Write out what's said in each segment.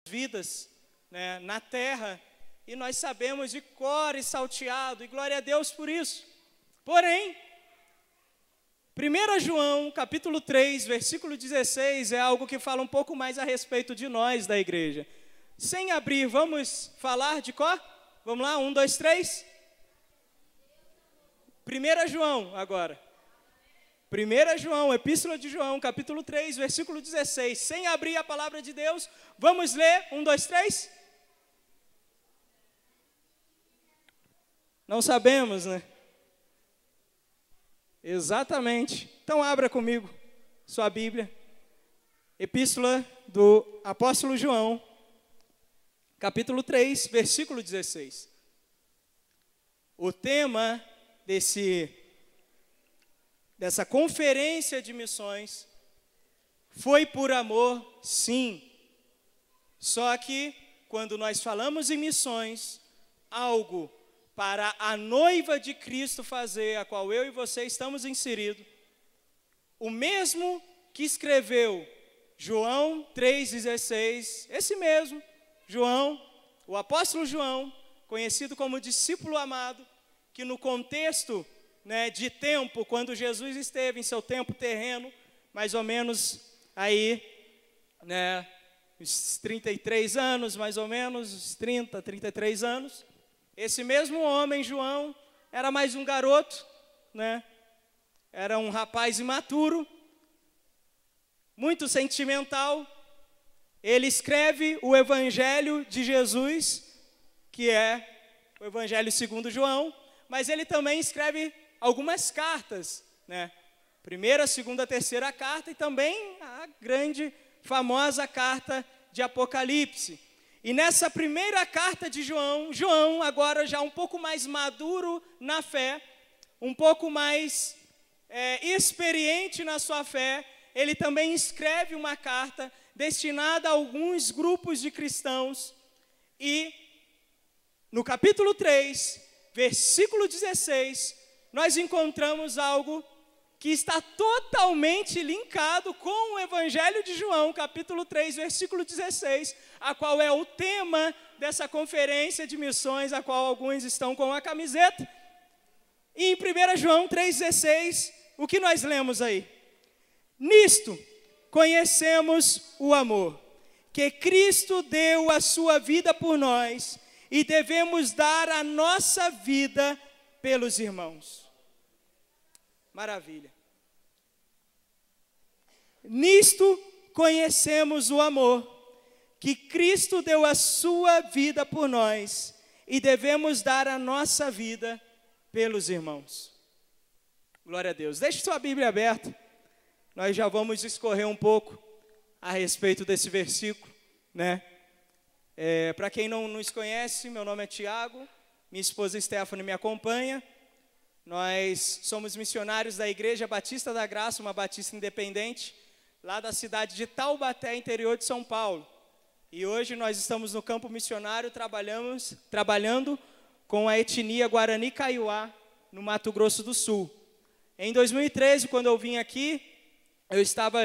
vidas, né, na terra, e nós sabemos de cor e salteado, e glória a Deus por isso. Porém, 1 João, capítulo 3, versículo 16, é algo que fala um pouco mais a respeito de nós, da igreja. Sem abrir, vamos falar de cor? Vamos lá, 1, 2, 3. 1 João, agora. 1 João, Epístola de João, capítulo 3, versículo 16. Sem abrir a palavra de Deus, vamos ler, 1, 2, 3. Não sabemos, né? Exatamente. Então abra comigo sua Bíblia. Epístola do apóstolo João, capítulo 3, versículo 16. O tema dessa conferência de missões foi por amor, sim. Só que quando nós falamos em missões, algo para a noiva de Cristo fazer, a qual eu e você estamos inseridos, o mesmo que escreveu João 3,16, esse mesmo, João, o apóstolo João, conhecido como discípulo amado, que no contexto, né, de tempo, quando Jesus esteve em seu tempo terreno, mais ou menos aí, né, uns 33 anos, mais ou menos, uns 30, 33 anos, esse mesmo homem, João, era mais um garoto, né, era um rapaz imaturo, muito sentimental. Ele escreve o Evangelho de Jesus, que é o Evangelho segundo João, mas ele também escreve algumas cartas, né? Primeira, segunda, terceira carta e também a grande, famosa carta de Apocalipse. E nessa primeira carta de João, João agora já um pouco mais maduro na fé, um pouco mais experiente na sua fé, ele também escreve uma carta destinada a alguns grupos de cristãos. E no capítulo 3, versículo 16, nós encontramos algo que está totalmente linkado com o Evangelho de João, capítulo 3, versículo 16, a qual é o tema dessa conferência de missões, a qual alguns estão com a camiseta. E em 1 João 3,16, o que nós lemos aí? Nisto conhecemos o amor, que Cristo deu a sua vida por nós, e devemos dar a nossa vida pelos irmãos. Maravilha. Nisto conhecemos o amor, que Cristo deu a sua vida por nós, e devemos dar a nossa vida pelos irmãos. Glória a Deus. Deixe sua Bíblia aberta. Nós já vamos discorrer um pouco a respeito desse versículo, né? Para quem não nos conhece, meu nome é Tiago, minha esposa Stephanie me acompanha. Nós somos missionários da Igreja Batista da Graça, uma batista independente, lá da cidade de Taubaté, interior de São Paulo. E hoje nós estamos no campo missionário, trabalhando com a etnia Guarani Kaiowá, no Mato Grosso do Sul. Em 2013, quando eu vim aqui, eu estava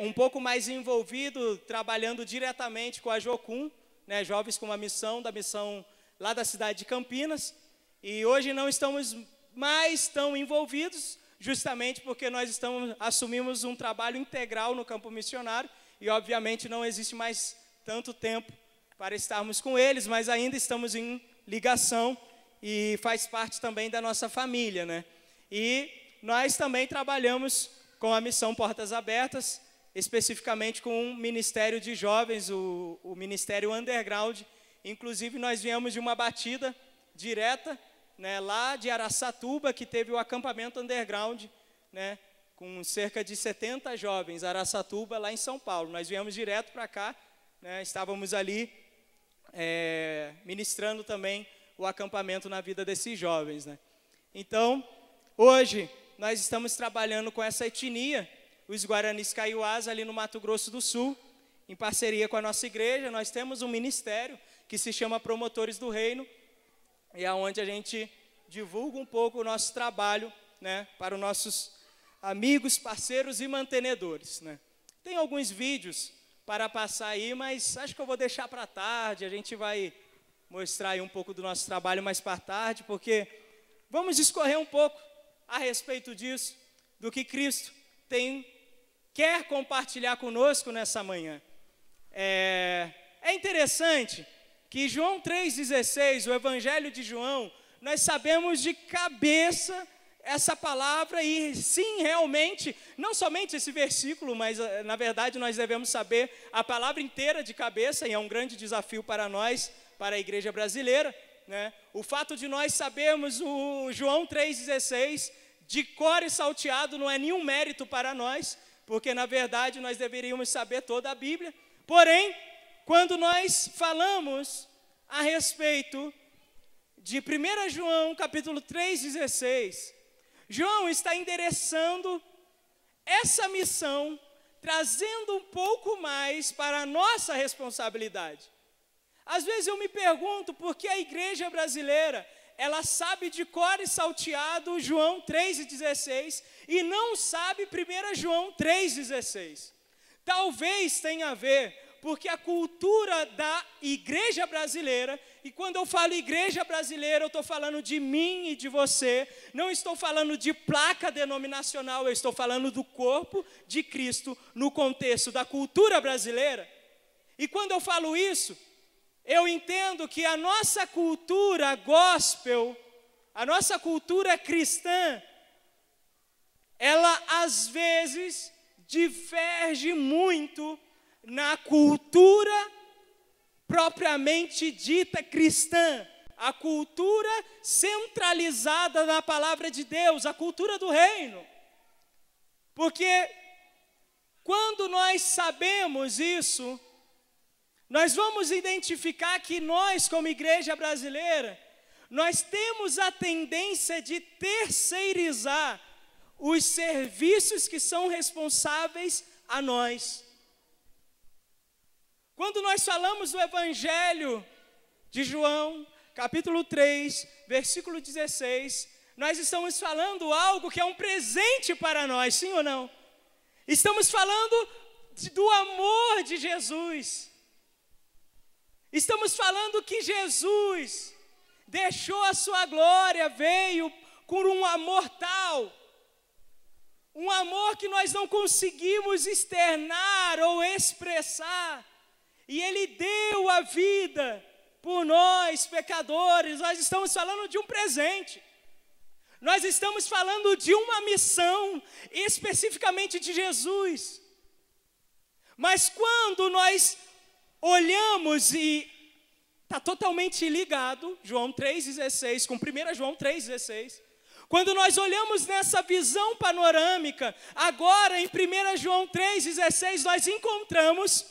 um pouco mais envolvido, trabalhando diretamente com a Jocum, né, Jovens com uma Missão, da missão lá da cidade de Campinas. E hoje não estamos mais tão envolvidos, justamente porque nós assumimos um trabalho integral no campo missionário, e obviamente não existe mais tanto tempo para estarmos com eles, mas ainda estamos em ligação e faz parte também da nossa família, né? E nós também trabalhamos com a missão Portas Abertas, especificamente com um ministério de jovens, o Ministério Underground. Inclusive, nós viemos de uma batida direta, né, lá de Araçatuba, que teve o acampamento Underground, né, com cerca de 70 jovens, Araçatuba, lá em São Paulo. Nós viemos direto para cá, né, estávamos ali ministrando também o acampamento na vida desses jovens, né. Então, hoje, nós estamos trabalhando com essa etnia, os Guaranis Kaiowás, ali no Mato Grosso do Sul, em parceria com a nossa igreja. Nós temos um ministério que se chama Promotores do Reino, e é onde a gente divulga um pouco o nosso trabalho, né, para os nossos amigos, parceiros e mantenedores, né. Tem alguns vídeos para passar aí, mas acho que eu vou deixar para tarde. A gente vai mostrar aí um pouco do nosso trabalho mais para tarde, porque vamos discorrer um pouco a respeito disso, do que Cristo quer compartilhar conosco nessa manhã. É interessante que João 3,16, o Evangelho de João, nós sabemos de cabeça essa palavra e sim, realmente, não somente esse versículo, mas na verdade nós devemos saber a palavra inteira de cabeça, e é um grande desafio para nós, para a igreja brasileira, né? O fato de nós sabermos o João 3,16 de cor e salteado não é nenhum mérito para nós, porque na verdade nós deveríamos saber toda a Bíblia. Porém, quando nós falamos a respeito de 1 João capítulo 3,16, João está endereçando essa missão, trazendo um pouco mais para a nossa responsabilidade. Às vezes eu me pergunto por que a igreja brasileira, ela sabe de cor e salteado João 3,16 e não sabe 1 João 3,16. Talvez tenha a ver porque a cultura da igreja brasileira, e quando eu falo igreja brasileira, eu estou falando de mim e de você, não estou falando de placa denominacional, eu estou falando do corpo de Cristo no contexto da cultura brasileira. E quando eu falo isso, eu entendo que a nossa cultura gospel, a nossa cultura cristã, ela às vezes diverge muito na cultura propriamente dita cristã, a cultura centralizada na palavra de Deus, a cultura do reino. Porque quando nós sabemos isso, nós vamos identificar que nós, como igreja brasileira, nós temos a tendência de terceirizar os serviços que são responsáveis a nós. Quando nós falamos do Evangelho de João, capítulo 3, versículo 16, nós estamos falando algo que é um presente para nós, sim ou não? Estamos falando do amor de Jesus. Estamos falando que Jesus deixou a sua glória, veio por um amor tal, um amor que nós não conseguimos externar ou expressar, e Ele deu a vida por nós, pecadores. Nós estamos falando de um presente, nós estamos falando de uma missão, especificamente de Jesus. Mas quando nós olhamos e está totalmente ligado, João 3,16, com 1 João 3,16. Quando nós olhamos nessa visão panorâmica, agora em 1 João 3,16, nós encontramos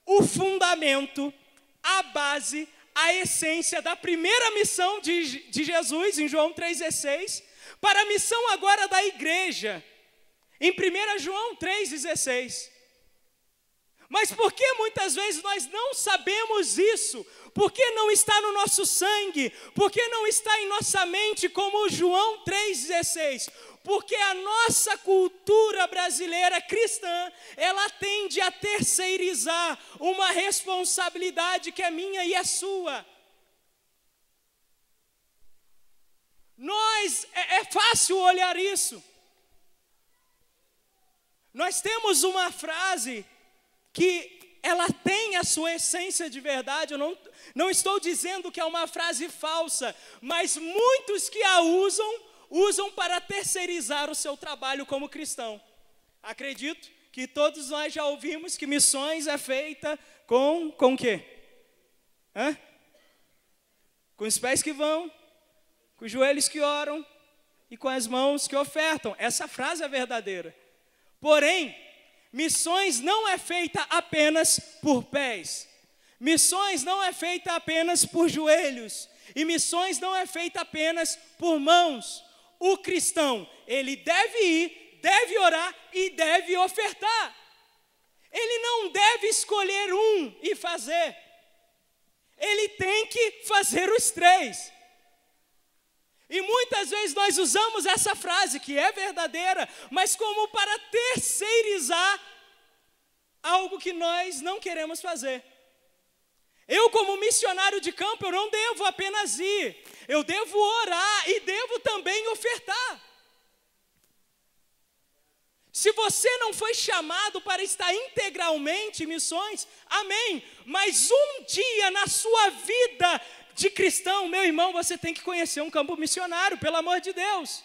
o fundamento, a base, a essência da primeira missão de Jesus, em João 3,16, para a missão agora da igreja, em 1 João 3,16. Mas por que muitas vezes nós não sabemos isso? Por que não está no nosso sangue? Por que não está em nossa mente como João 3,16? Porque a nossa cultura brasileira cristã, ela tende a terceirizar uma responsabilidade que é minha e é sua. É fácil olhar isso. Nós temos uma frase que ela tem a sua essência de verdade. Eu não estou dizendo que é uma frase falsa, mas muitos que a usam para terceirizar o seu trabalho como cristão. Acredito que todos nós já ouvimos que missões é feita com o quê? Com os pés que vão, com os joelhos que oram e com as mãos que ofertam. Essa frase é verdadeira. Porém, missões não é feita apenas por pés. Missões não é feita apenas por joelhos. E missões não é feita apenas por mãos. O cristão, ele deve ir, deve orar e deve ofertar. Ele não deve escolher um e fazer. Ele tem que fazer os três. E muitas vezes nós usamos essa frase, que é verdadeira, mas como para terceirizar algo que nós não queremos fazer. Eu, como missionário de campo, eu não devo apenas ir, eu devo orar e devo também ofertar. Se você não foi chamado para estar integralmente em missões, amém. Mas um dia na sua vida de cristão, meu irmão, você tem que conhecer um campo missionário, pelo amor de Deus.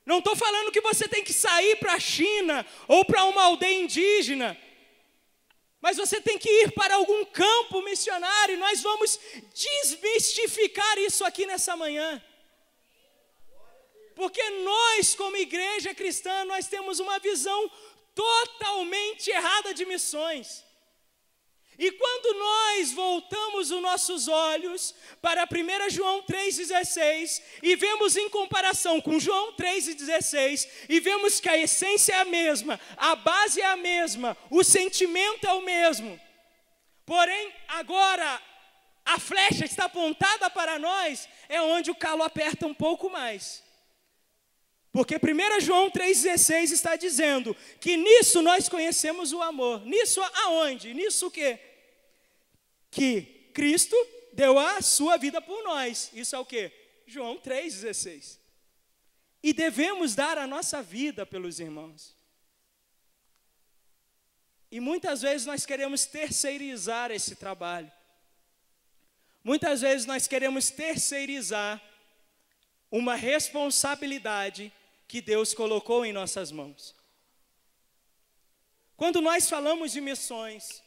Não estou falando que você tem que sair para a China ou para uma aldeia indígena, mas você tem que ir para algum campo missionário, e nós vamos desmistificar isso aqui nessa manhã. Porque nós, como igreja cristã, nós temos uma visão totalmente errada de missões. E quando nós voltamos os nossos olhos para 1 João 3,16 e vemos em comparação com João 3,16 e vemos que a essência é a mesma, a base é a mesma, o sentimento é o mesmo. Porém, agora a flecha está apontada para nós, é onde o calo aperta um pouco mais. Porque 1 João 3,16 está dizendo que nisso nós conhecemos o amor. Nisso aonde? Nisso o quê? Que Cristo deu a sua vida por nós. Isso é o quê? João 3,16. E devemos dar a nossa vida pelos irmãos. E muitas vezes nós queremos terceirizar esse trabalho. Muitas vezes nós queremos terceirizar uma responsabilidade que Deus colocou em nossas mãos. Quando nós falamos de missões,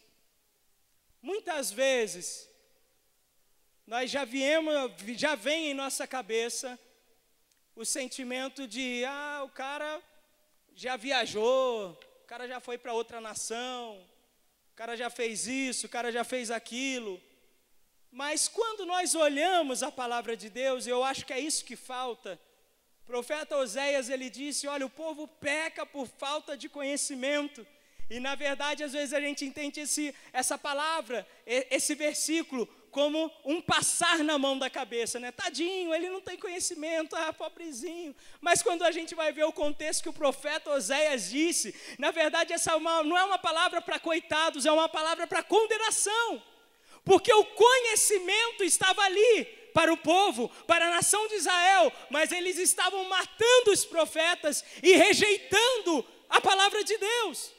muitas vezes nós já vem em nossa cabeça o sentimento de, o cara já viajou, o cara já foi para outra nação, o cara já fez isso, o cara já fez aquilo. Mas quando nós olhamos a palavra de Deus, eu acho que é isso que falta. O profeta Oséias, ele disse, olha, o povo peca por falta de conhecimento. E na verdade, às vezes a gente entende essa palavra, esse versículo, como um passar na mão da cabeça, né? Tadinho, ele não tem conhecimento, pobrezinho. Mas quando a gente vai ver o contexto que o profeta Oséias disse, na verdade essa não é uma palavra para coitados, é uma palavra para condenação. Porque o conhecimento estava ali, para o povo, para a nação de Israel, mas eles estavam matando os profetas e rejeitando a palavra de Deus.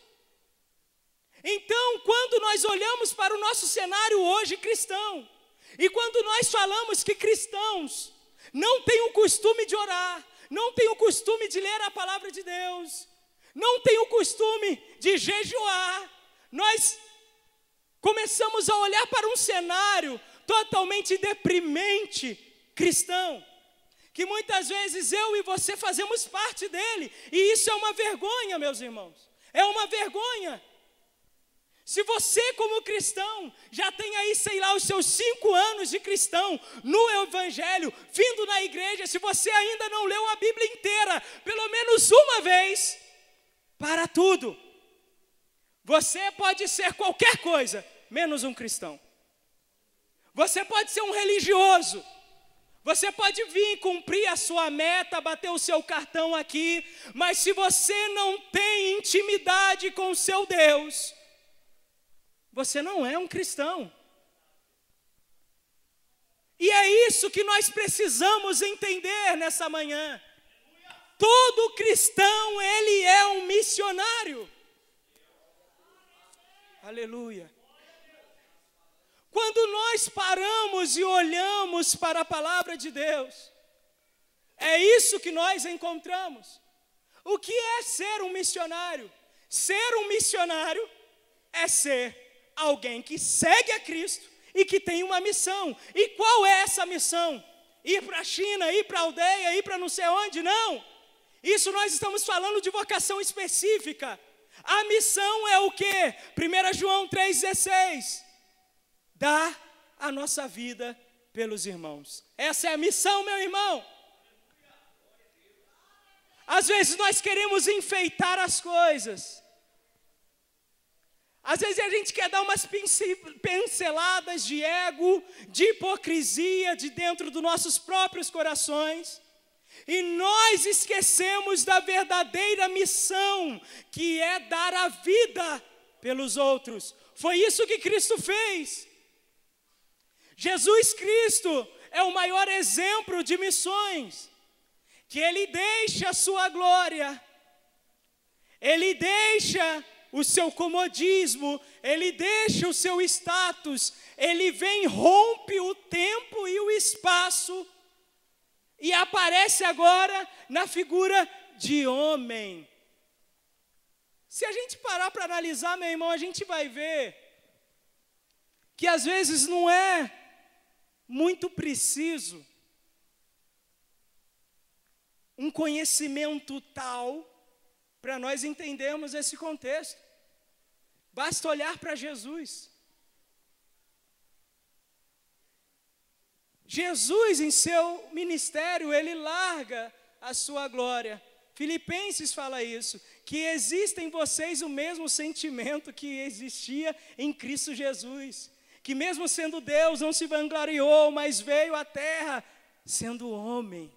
Então, quando nós olhamos para o nosso cenário hoje cristão, e quando nós falamos que cristãos não têm o costume de orar, não têm o costume de ler a palavra de Deus, não têm o costume de jejuar, nós começamos a olhar para um cenário totalmente deprimente cristão, que muitas vezes eu e você fazemos parte dele, e isso é uma vergonha, meus irmãos, é uma vergonha. Se você como cristão, já tem aí, sei lá, os seus 5 anos de cristão, no evangelho, vindo na igreja, se você ainda não leu a Bíblia inteira, pelo menos uma vez, para tudo. Você pode ser qualquer coisa, menos um cristão. Você pode ser um religioso, você pode vir cumprir a sua meta, bater o seu cartão aqui, mas se você não tem intimidade com o seu Deus, você não é um cristão. E é isso que nós precisamos entender nessa manhã. Todo cristão, ele é um missionário. Aleluia. Quando nós paramos e olhamos para a palavra de Deus, é isso que nós encontramos. O que é ser um missionário? Ser um missionário é ser alguém que segue a Cristo e que tem uma missão. E qual é essa missão? Ir para a China, ir para a aldeia, ir para não sei onde? Não. Isso nós estamos falando de vocação específica. A missão é o quê? 1 João 3,16. Dar a nossa vida pelos irmãos. Essa é a missão, meu irmão. Às vezes nós queremos enfeitar as coisas. Às vezes a gente quer dar umas pinceladas de ego, de hipocrisia de dentro dos nossos próprios corações. E nós esquecemos da verdadeira missão, que é dar a vida pelos outros. Foi isso que Cristo fez. Jesus Cristo é o maior exemplo de missões, que Ele deixa a sua glória, Ele deixa o seu comodismo, Ele deixa o seu status, Ele vem, rompe o tempo e o espaço, e aparece agora na figura de homem. Se a gente parar para analisar, meu irmão, a gente vai ver que às vezes não é muito preciso um conhecimento tal para nós entendermos esse contexto. Basta olhar para Jesus. Jesus, em seu ministério, Ele larga a sua glória. Filipenses fala isso, que existe em vocês o mesmo sentimento que existia em Cristo Jesus, que mesmo sendo Deus, não se vangloriou, mas veio à terra sendo homem.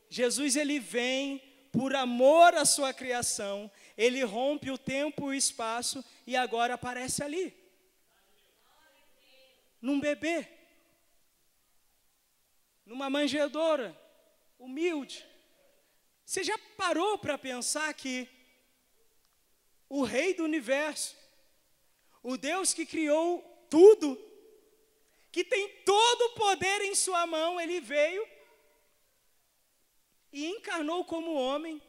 Jesus, Ele vem por amor à sua criação, Ele rompe o tempo e o espaço e agora aparece ali, num bebê, numa manjedoura, humilde. Você já parou para pensar que o Rei do Universo, o Deus que criou tudo, que tem todo o poder em sua mão, Ele veio e encarnou como homem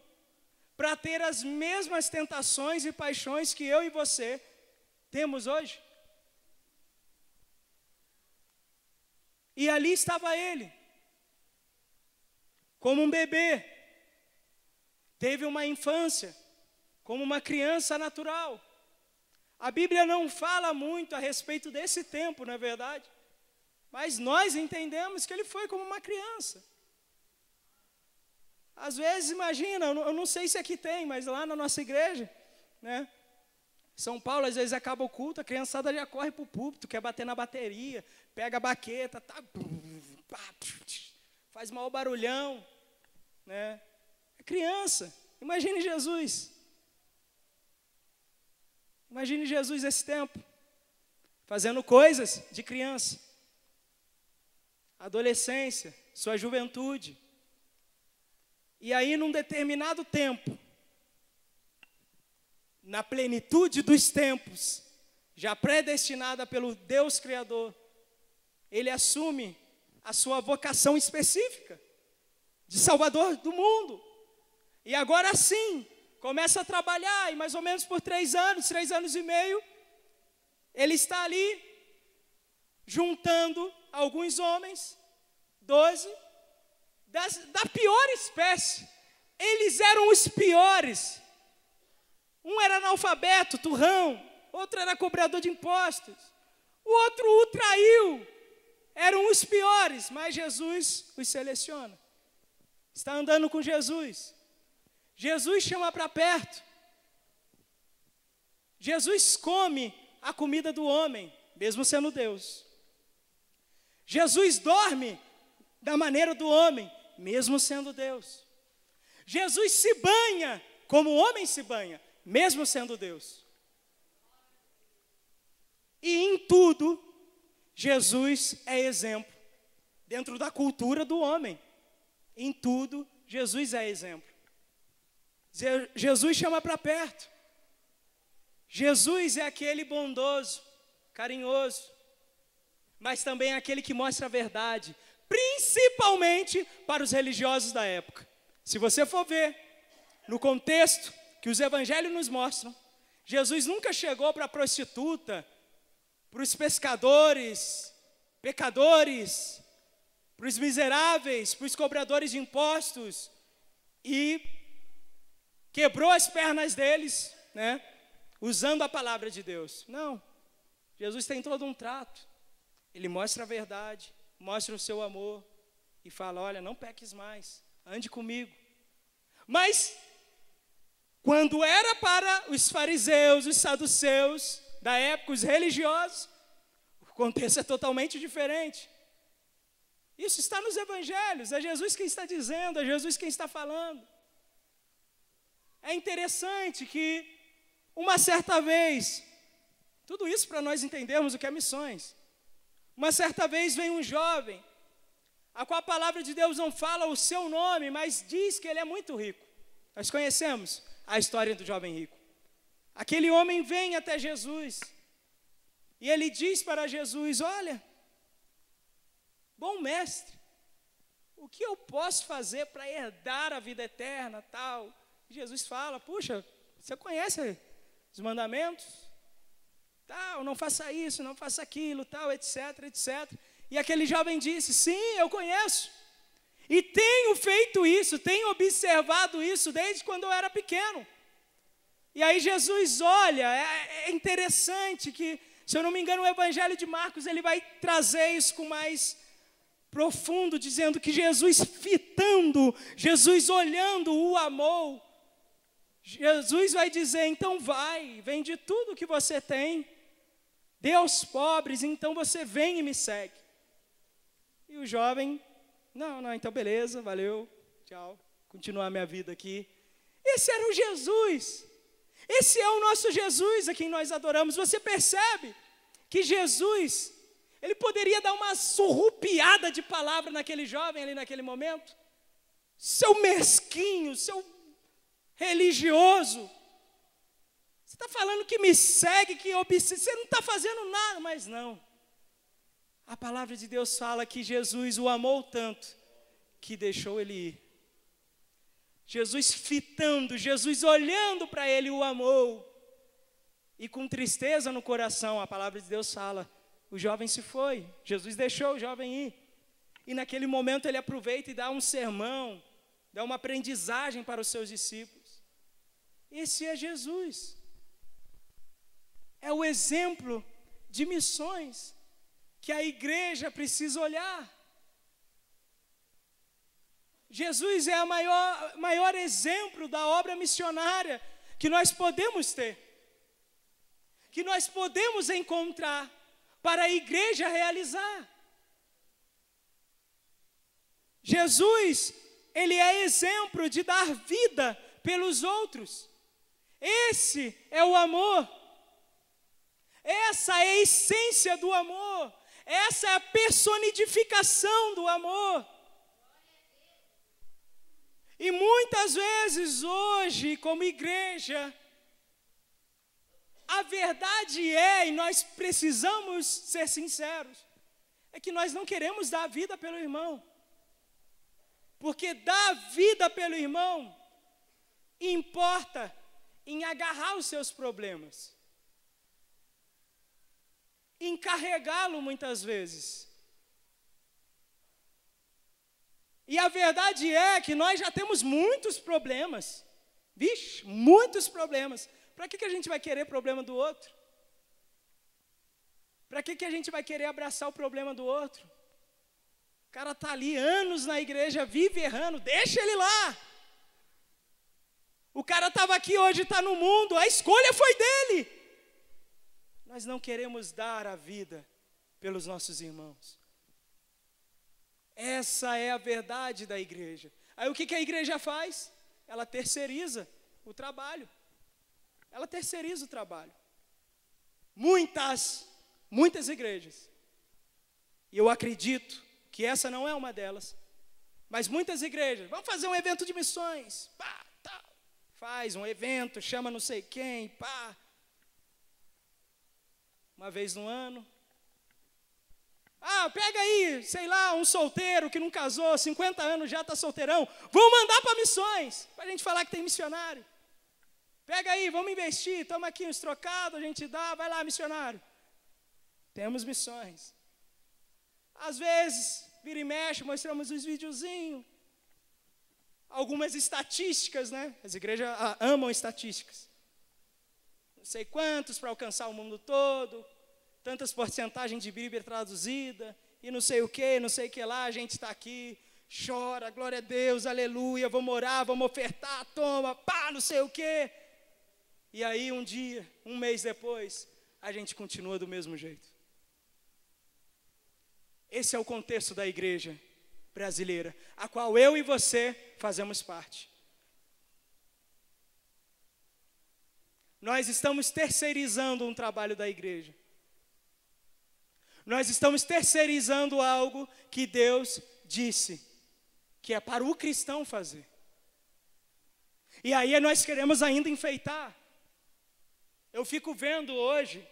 para ter as mesmas tentações e paixões que eu e você temos hoje? E ali estava Ele, como um bebê, teve uma infância, como uma criança natural. A Bíblia não fala muito a respeito desse tempo, não é verdade? Mas nós entendemos que Ele foi como uma criança. Às vezes, imagina, eu não sei se aqui tem, mas lá na nossa igreja, né? São Paulo, às vezes acaba o culto, a criançada já corre para o púlpito, quer bater na bateria, pega a baqueta, tá, faz maior barulhão, né? É criança. Imagine Jesus. Imagine Jesus nesse tempo, fazendo coisas de criança. Adolescência, sua juventude. E aí, num determinado tempo, na plenitude dos tempos, já predestinada pelo Deus Criador, Ele assume a sua vocação específica de Salvador do mundo. E agora sim, começa a trabalhar, e mais ou menos por 3 anos e meio, Ele está ali, juntando alguns homens, 12, da pior espécie. Eles eram os piores. Um era analfabeto, turrão, outro era cobrador de impostos, o outro o traiu. Eram os piores, mas Jesus os seleciona. Está andando com Jesus. Jesus chama para perto. Jesus come a comida do homem, mesmo sendo Deus. Jesus dorme da maneira do homem, mesmo sendo Deus. Jesus se banha como o homem se banha, mesmo sendo Deus. E em tudo, Jesus é exemplo, dentro da cultura do homem. Em tudo, Jesus é exemplo. Jesus chama para perto. Jesus é aquele bondoso, carinhoso, mas também é aquele que mostra a verdade, principalmente para os religiosos da época. Se você for ver, no contexto que os evangelhos nos mostram, Jesus nunca chegou para a prostituta, para os pescadores, pecadores, para os miseráveis, para os cobradores de impostos, e quebrou as pernas deles, né, usando a palavra de Deus. Não, Jesus tem todo um trato. Ele mostra a verdade, mostra o seu amor e fala: olha, não peques mais, ande comigo. Mas quando era para os fariseus, os saduceus da época, os religiosos, o contexto é totalmente diferente. Isso está nos evangelhos, é Jesus quem está dizendo, é Jesus quem está falando. É interessante que, uma certa vez, tudo isso para nós entendermos o que é missões. Uma certa vez vem um jovem, a qual a palavra de Deus não fala o seu nome, mas diz que ele é muito rico. Nós conhecemos a história do jovem rico. Aquele homem vem até Jesus, e ele diz para Jesus: olha, bom mestre, o que eu posso fazer para herdar a vida eterna, tal? E Jesus fala: puxa, você conhece os mandamentos? Tal, não faça isso, não faça aquilo, tal, etc, etc. E aquele jovem disse: sim, eu conheço. E tenho feito isso, tenho observado isso desde quando eu era pequeno. E aí Jesus olha, é interessante que, se eu não me engano, o Evangelho de Marcos, ele vai trazer isso com mais profundo, dizendo que Jesus fitando, Jesus olhando, o amou. Jesus vai dizer: então vai, vende tudo que você tem, dê aos pobres, então você vem e me segue. E o jovem: não, então beleza, valeu, tchau, continuar minha vida aqui. Esse era o Jesus, esse é o nosso Jesus a quem nós adoramos. Você percebe que Jesus, ele poderia dar uma surrupiada de palavra naquele jovem ali naquele momento? Seu mesquinho, seu religioso, você está falando que me segue, que observa, você não está fazendo nada, mas não. A palavra de Deus fala que Jesus o amou tanto, que deixou ele ir. Jesus fitando, Jesus olhando para ele, o amou. E com tristeza no coração, a palavra de Deus fala, o jovem se foi, Jesus deixou o jovem ir. E naquele momento ele aproveita e dá um sermão, dá uma aprendizagem para os seus discípulos. Esse é Jesus. É o exemplo de missões que a igreja precisa olhar. Jesus é o maior exemplo da obra missionária que nós podemos ter, que nós podemos encontrar para a igreja realizar. Jesus, ele é exemplo de dar vida pelos outros. Esse é o amor. Essa é a essência do amor. Essa é a personificação do amor. E muitas vezes hoje, como igreja, a verdade é, e nós precisamos ser sinceros, é que nós não queremos dar vida pelo irmão. Porque dar vida pelo irmão importa em agarrar os seus problemas, em carregá-lo muitas vezes. E a verdade é que nós já temos muitos problemas. Vixe, muitos problemas. Para que a gente vai querer problema do outro? Para que a gente vai querer abraçar o problema do outro? O cara está ali anos na igreja, vive errando, deixa ele lá. O cara estava aqui, hoje está no mundo, a escolha foi dele. Nós não queremos dar a vida pelos nossos irmãos. Essa é a verdade da igreja. Aí o que a igreja faz? Ela terceiriza o trabalho. Ela terceiriza o trabalho. Muitas igrejas, e eu acredito que essa não é uma delas, mas muitas igrejas, vamos fazer um evento de missões, pá, tá, faz um evento, chama não sei quem, pá, uma vez no ano. Pega aí, sei lá, um solteiro que não casou, 50 anos já está solteirão, vamos mandar para missões, para a gente falar que tem missionário. Pega aí, vamos investir, toma aqui uns trocados, a gente dá, vai lá, missionário. Temos missões. Às vezes, vira e mexe, mostramos uns videozinhos, algumas estatísticas, né? As igrejas amam estatísticas. Não sei quantos para alcançar o mundo todo, tantas porcentagens de Bíblia traduzida, e não sei o que lá, a gente está aqui, chora, glória a Deus, aleluia, vamos orar, vamos ofertar, toma, pá, não sei o quê. E aí um dia, um mês depois, a gente continua do mesmo jeito. Esse é o contexto da igreja brasileira, a qual eu e você fazemos parte. Nós estamos terceirizando um trabalho da igreja. Nós estamos terceirizando algo que Deus disse, que é para o cristão fazer. E aí nós queremos ainda enfeitar. Eu fico vendo hoje,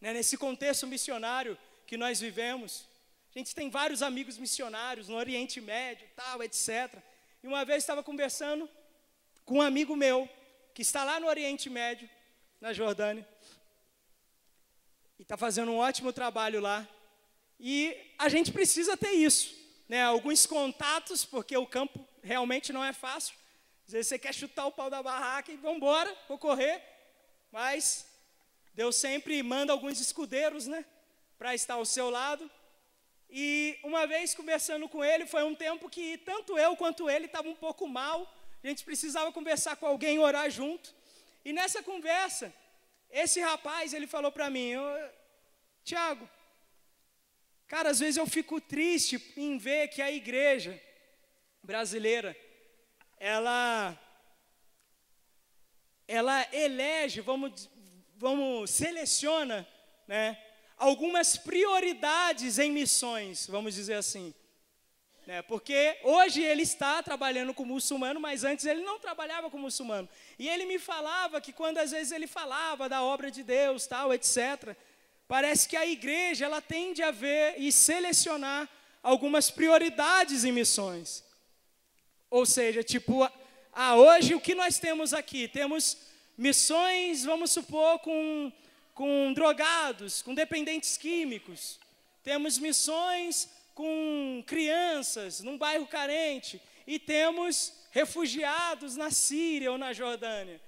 né, nesse contexto missionário que nós vivemos, a gente tem vários amigos missionários no Oriente Médio, tal, etc. E uma vez estava conversando com um amigo meu, que está lá no Oriente Médio, na Jordânia, e está fazendo um ótimo trabalho lá. E a gente precisa ter isso, né? Alguns contatos, porque o campo realmente não é fácil. Às vezes você quer chutar o pau da barraca e vamos embora, vou correr. Mas Deus sempre manda alguns escudeiros, né, para estar ao seu lado. E uma vez conversando com ele, foi um tempo que tanto eu quanto ele estavam um pouco mal. A gente precisava conversar com alguém, orar junto. E nessa conversa, esse rapaz, ele falou para mim, Tiago, cara, às vezes eu fico triste em ver que a igreja brasileira, ela elege, seleciona, né, algumas prioridades em missões, vamos dizer assim. Né, porque hoje ele está trabalhando com muçulmano, mas antes ele não trabalhava com muçulmano. E ele me falava que quando às vezes ele falava da obra de Deus, tal, etc., parece que a igreja ela tende a ver e selecionar algumas prioridades em missões. Ou seja, tipo, hoje o que nós temos aqui? Temos missões, vamos supor, com drogados, com dependentes químicos. Temos missões com crianças num bairro carente. E temos refugiados na Síria ou na Jordânia.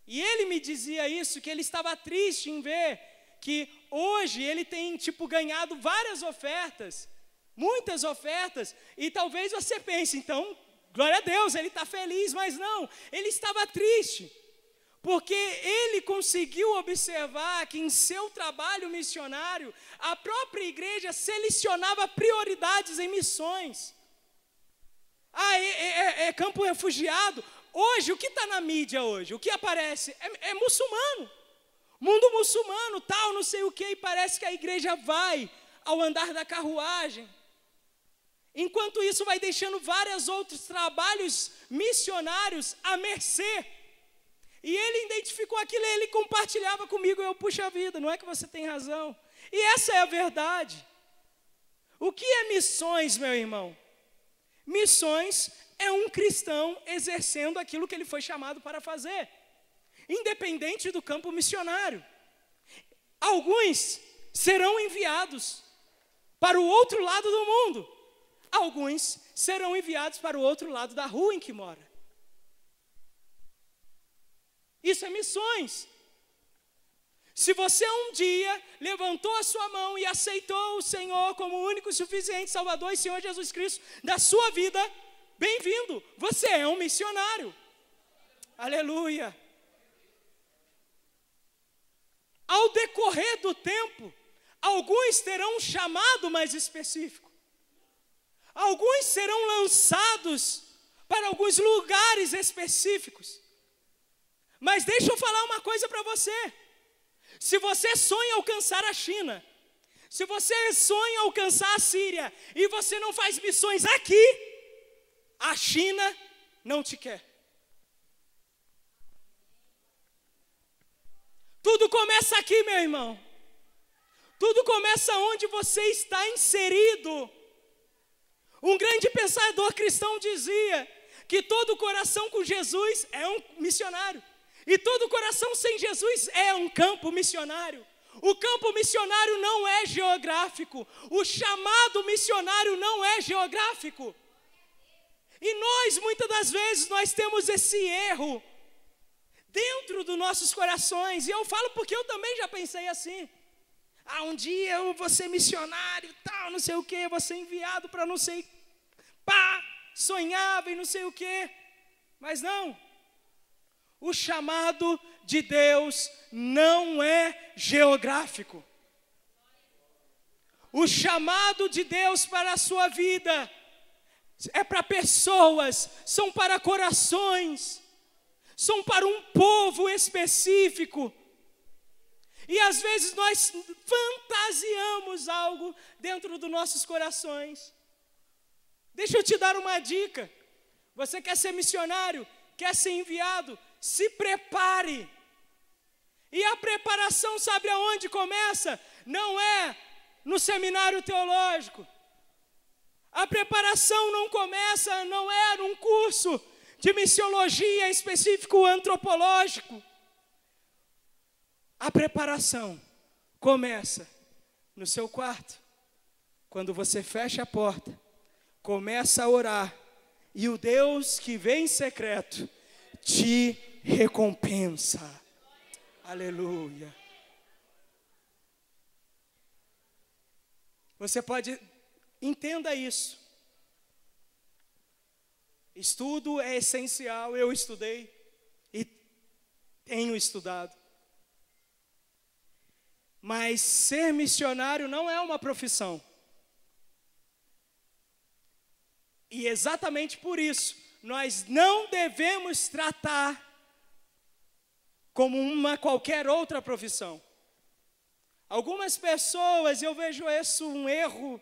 E ele me dizia isso, que ele estava triste em ver que hoje ele tem, ganhado várias ofertas, muitas ofertas, e talvez você pense, então, glória a Deus, ele está feliz, mas não, ele estava triste, porque ele conseguiu observar que em seu trabalho missionário, a própria igreja selecionava prioridades em missões. É campo refugiado. Hoje, o que está na mídia hoje? O que aparece? É muçulmano. Mundo muçulmano, tal, não sei o quê. E parece que a igreja vai ao andar da carruagem. Enquanto isso, vai deixando vários outros trabalhos missionários à mercê. E ele identificou aquilo, ele compartilhava comigo. Eu, puxa vida, não é que você tem razão. E essa é a verdade. O que é missões, meu irmão? Missões é um cristão exercendo aquilo que ele foi chamado para fazer, independente do campo missionário. Alguns serão enviados para o outro lado do mundo. Alguns serão enviados para o outro lado da rua em que mora. Isso é missões. Se você um dia levantou a sua mão e aceitou o Senhor como o único, suficiente Salvador e Senhor Jesus Cristo da sua vida, bem-vindo, você é um missionário. Aleluia. Ao decorrer do tempo, alguns terão um chamado mais específico. Alguns serão lançados para alguns lugares específicos. Mas deixa eu falar uma coisa para você. Se você sonha alcançar a China, se você sonha alcançar a Síria, e você não faz missões aqui, a China não te quer. Tudo começa aqui, meu irmão. Tudo começa onde você está inserido. Um grande pensador cristão dizia que todo coração com Jesus é um missionário. E todo coração sem Jesus é um campo missionário. O campo missionário não é geográfico. O chamado missionário não é geográfico. E nós, muitas das vezes, nós temos esse erro dentro dos nossos corações. E eu falo porque eu também já pensei assim. Um dia eu vou ser missionário e tal, não sei o quê, vou ser enviado para não sei... sonhava e não sei o quê. Mas não. O chamado de Deus não é geográfico. O chamado de Deus para a sua vida é para pessoas, são para corações, são para um povo específico. E às vezes nós fantasiamos algo dentro dos nossos corações. Deixa eu te dar uma dica. Você quer ser missionário, quer ser enviado, se prepare. E a preparação, sabe aonde começa? Não é no seminário teológico. A preparação não começa, não é num curso de missiologia específico antropológico. A preparação começa no seu quarto, quando você fecha a porta, começa a orar, e o Deus que vem em secreto te recompensa. Aleluia. Você pode, entenda isso. Estudo é essencial, eu estudei e tenho estudado. Mas ser missionário não é uma profissão. E exatamente por isso, nós não devemos tratar como uma qualquer outra profissão. Algumas pessoas, eu vejo isso um erro,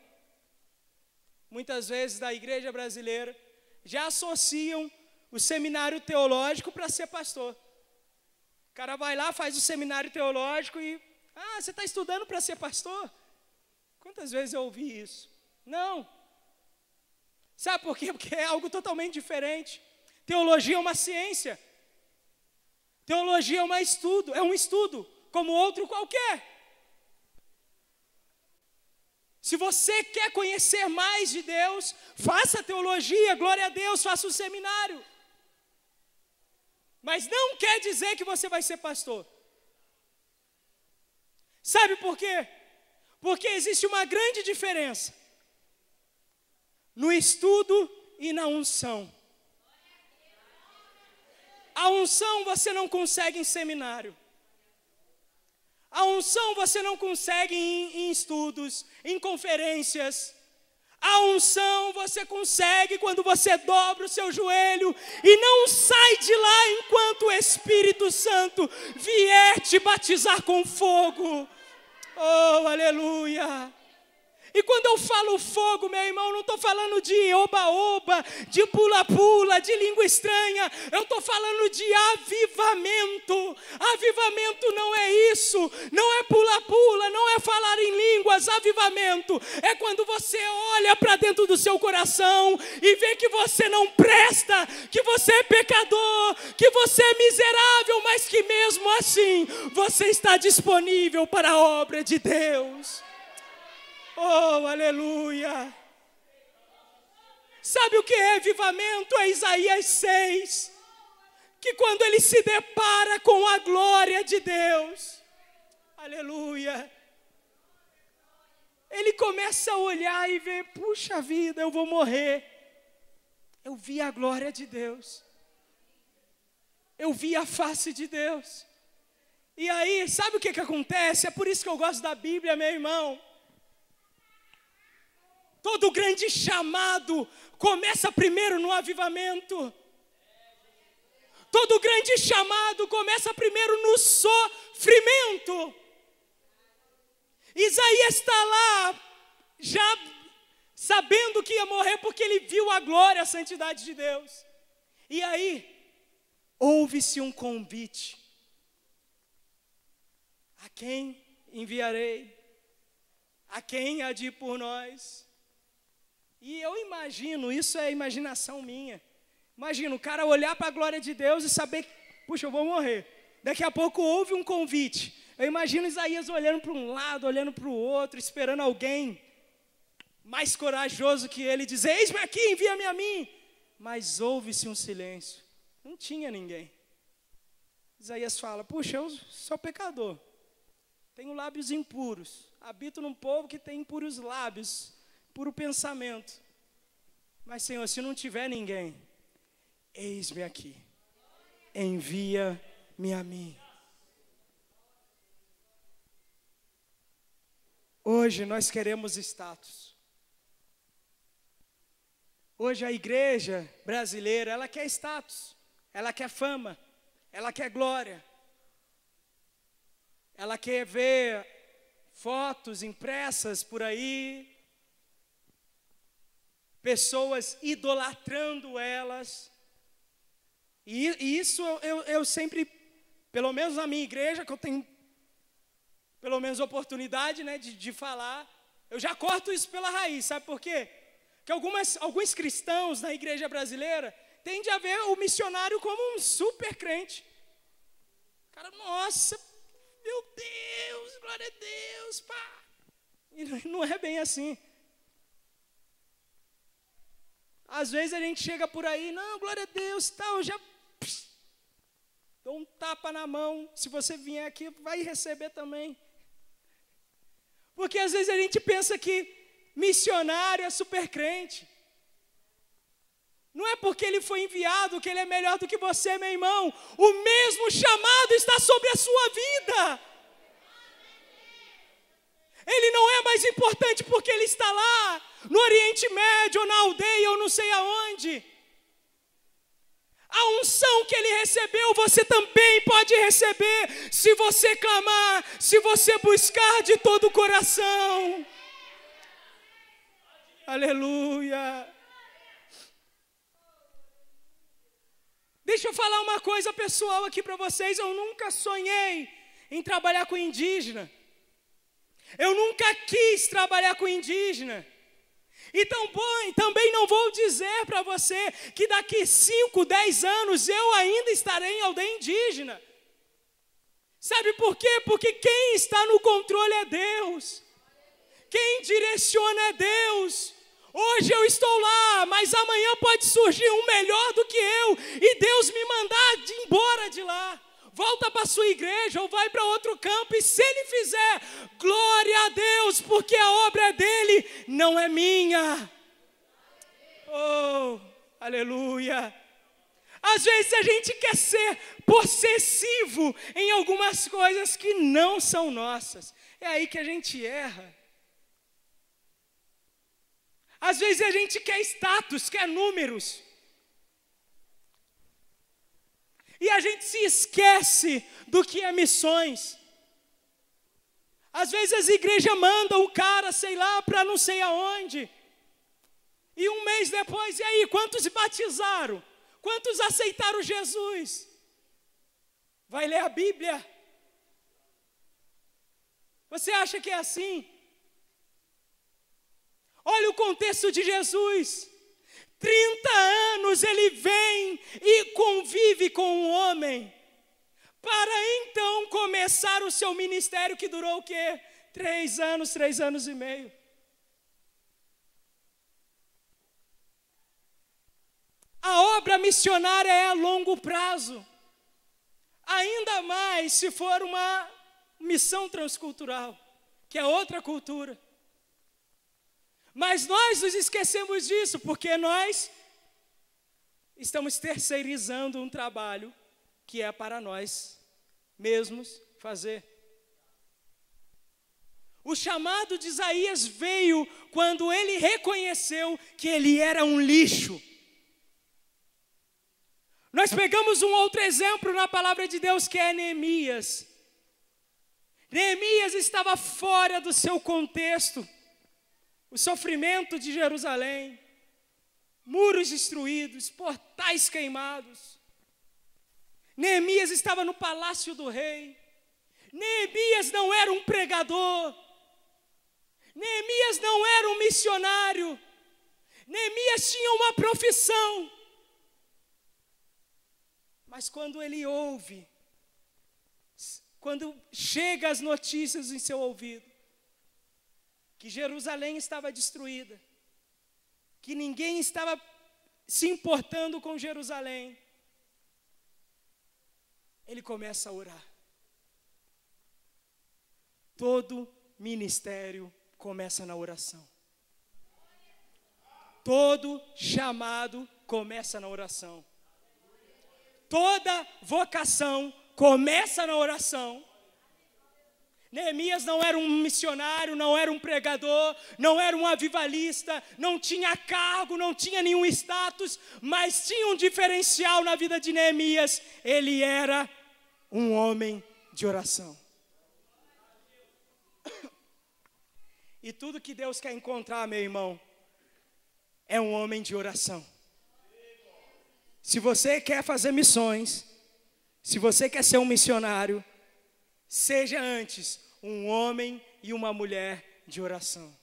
muitas vezes da igreja brasileira, já associam o seminário teológico para ser pastor. O cara vai lá, faz o seminário teológico e... você está estudando para ser pastor? Quantas vezes eu ouvi isso? Não. Sabe por quê? Porque é algo totalmente diferente. Teologia é uma ciência. Teologia é um estudo, como outro qualquer. Se você quer conhecer mais de Deus, faça teologia, glória a Deus, faça um seminário. Mas não quer dizer que você vai ser pastor. Sabe por quê? Porque existe uma grande diferença no estudo e na unção. A unção você não consegue em seminário. A unção você não consegue em estudos, em conferências. A unção você consegue quando você dobra o seu joelho e não sai de lá enquanto o Espírito Santo vier te batizar com fogo. Oh, aleluia! E quando eu falo fogo, meu irmão, não estou falando de oba-oba, de pula-pula, de língua estranha. Eu estou falando de avivamento. Avivamento não é isso. Não é pula-pula, não é falar em línguas. Avivamento é quando você olha para dentro do seu coração e vê que você não presta, que você é pecador, que você é miserável, mas que mesmo assim você está disponível para a obra de Deus. Oh, aleluia! Sabe o que é avivamento? É Isaías 6, que quando ele se depara com a glória de Deus, aleluia, ele começa a olhar e ver, puxa vida, eu vou morrer. Eu vi a glória de Deus, eu vi a face de Deus. E aí, sabe o que acontece? É por isso que eu gosto da Bíblia, meu irmão. Todo grande chamado começa primeiro no avivamento. Todo grande chamado começa primeiro no sofrimento. Isaías está lá, já sabendo que ia morrer, porque ele viu a glória, a santidade de Deus. E aí, houve-se um convite. A quem enviarei? A quem há de ir por nós? E eu imagino, isso é imaginação minha. Imagina o cara olhar para a glória de Deus e saber, puxa, eu vou morrer. Daqui a pouco houve um convite. Eu imagino Isaías olhando para um lado, olhando para o outro, esperando alguém mais corajoso que ele dizer, eis-me aqui, envia-me a mim. Mas houve-se um silêncio. Não tinha ninguém. Isaías fala, puxa, eu sou pecador. Tenho lábios impuros. Habito num povo que tem impuros lábios. Puro pensamento. Mas, Senhor, se não tiver ninguém, eis-me aqui, envia-me a mim. Hoje nós queremos status. Hoje a igreja brasileira, ela quer status, ela quer fama, ela quer glória. Ela quer ver fotos impressas por aí, pessoas idolatrando elas. E isso eu sempre, pelo menos na minha igreja, que eu tenho pelo menos oportunidade, né, de falar, eu já corto isso pela raiz, sabe por quê? Porque alguns cristãos na igreja brasileira tendem a ver o missionário como um super crente. Cara, nossa, meu Deus, glória a Deus, pá. E não é bem assim. Às vezes a gente chega por aí, não, glória a Deus, tal, eu já dou um tapa na mão. Se você vier aqui, vai receber também. Porque às vezes a gente pensa que missionário é super crente. Não é porque ele foi enviado que ele é melhor do que você, meu irmão. O mesmo chamado está sobre a sua vida. Ele não é mais importante porque ele está lá, no Oriente Médio, ou na aldeia, ou não sei aonde. A unção que ele recebeu, você também pode receber, se você clamar, se você buscar de todo o coração. Aleluia. Deixa eu falar uma coisa pessoal aqui para vocês. Eu nunca sonhei em trabalhar com indígena. Eu nunca quis trabalhar com indígena. Então, também não vou dizer para você que daqui 5, 10 anos eu ainda estarei em aldeia indígena. Sabe por quê? Porque quem está no controle é Deus. Quem direciona é Deus. Hoje eu estou lá, mas amanhã pode surgir um melhor do que eu, e Deus me mandar embora de lá. Volta para a sua igreja ou vai para outro campo, e se Ele fizer, glória a Deus, porque a obra é dEle, não é minha. Oh, aleluia. Às vezes a gente quer ser possessivo em algumas coisas que não são nossas. É aí que a gente erra. Às vezes a gente quer status, quer números. E a gente se esquece do que é missões. Às vezes as igrejas mandam o cara, sei lá, para não sei aonde. E um mês depois, e aí, quantos se batizaram? Quantos aceitaram Jesus? Vai ler a Bíblia? Você acha que é assim? Olha o contexto de Jesus. 30 anos ele vem e convive com um homem, para então começar o seu ministério, que durou o quê? 3 anos e meio. A obra missionária é a longo prazo. Ainda mais se for uma missão transcultural, que é outra cultura. Mas nós nos esquecemos disso, porque nós estamos terceirizando um trabalho que é para nós mesmos fazer. O chamado de Isaías veio quando ele reconheceu que ele era um lixo. Nós pegamos um outro exemplo na palavra de Deus, que é Neemias. Neemias estava fora do seu contexto. O sofrimento de Jerusalém, muros destruídos, portais queimados. Neemias estava no palácio do rei. Neemias não era um pregador. Neemias não era um missionário. Neemias tinha uma profissão. Mas quando ele ouve, quando chega as notícias em seu ouvido, que Jerusalém estava destruída, que ninguém estava se importando com Jerusalém, ele começa a orar. Todo ministério começa na oração. Todo chamado começa na oração. Toda vocação começa na oração. Neemias não era um missionário, não era um pregador, não era um avivalista, não tinha cargo, não tinha nenhum status, mas tinha um diferencial na vida de Neemias. Ele era um homem de oração. E tudo que Deus quer encontrar, meu irmão, é um homem de oração. Se você quer fazer missões, se você quer ser um missionário, seja antes um homem e uma mulher de oração.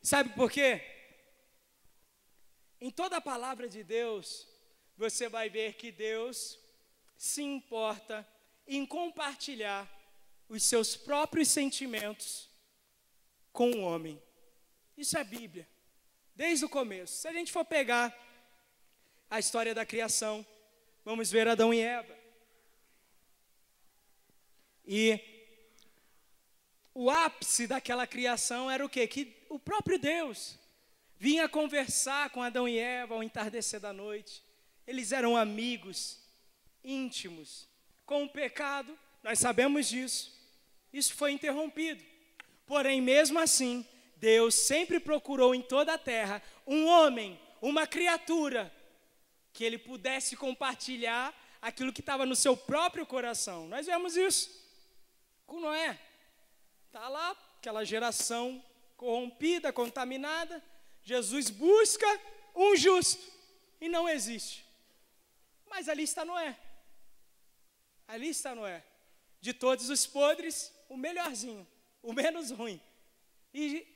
Sabe por quê? Em toda a palavra de Deus, você vai ver que Deus se importa em compartilhar os seus próprios sentimentos com o homem. Isso é Bíblia, desde o começo. Se a gente for pegar a história da criação, vamos ver Adão e Eva. E o ápice daquela criação era o quê? Que o próprio Deus vinha conversar com Adão e Eva ao entardecer da noite. Eles eram amigos íntimos. Com o pecado, nós sabemos disso. Isso foi interrompido. Porém, mesmo assim, Deus sempre procurou em toda a terra um homem, uma criatura, que ele pudesse compartilhar aquilo que estava no seu próprio coração. Nós vemos isso com Noé. Está lá, aquela geração corrompida, contaminada. Jesus busca um justo e não existe. Mas ali está Noé. Ali está Noé. De todos os podres, o melhorzinho, o menos ruim. E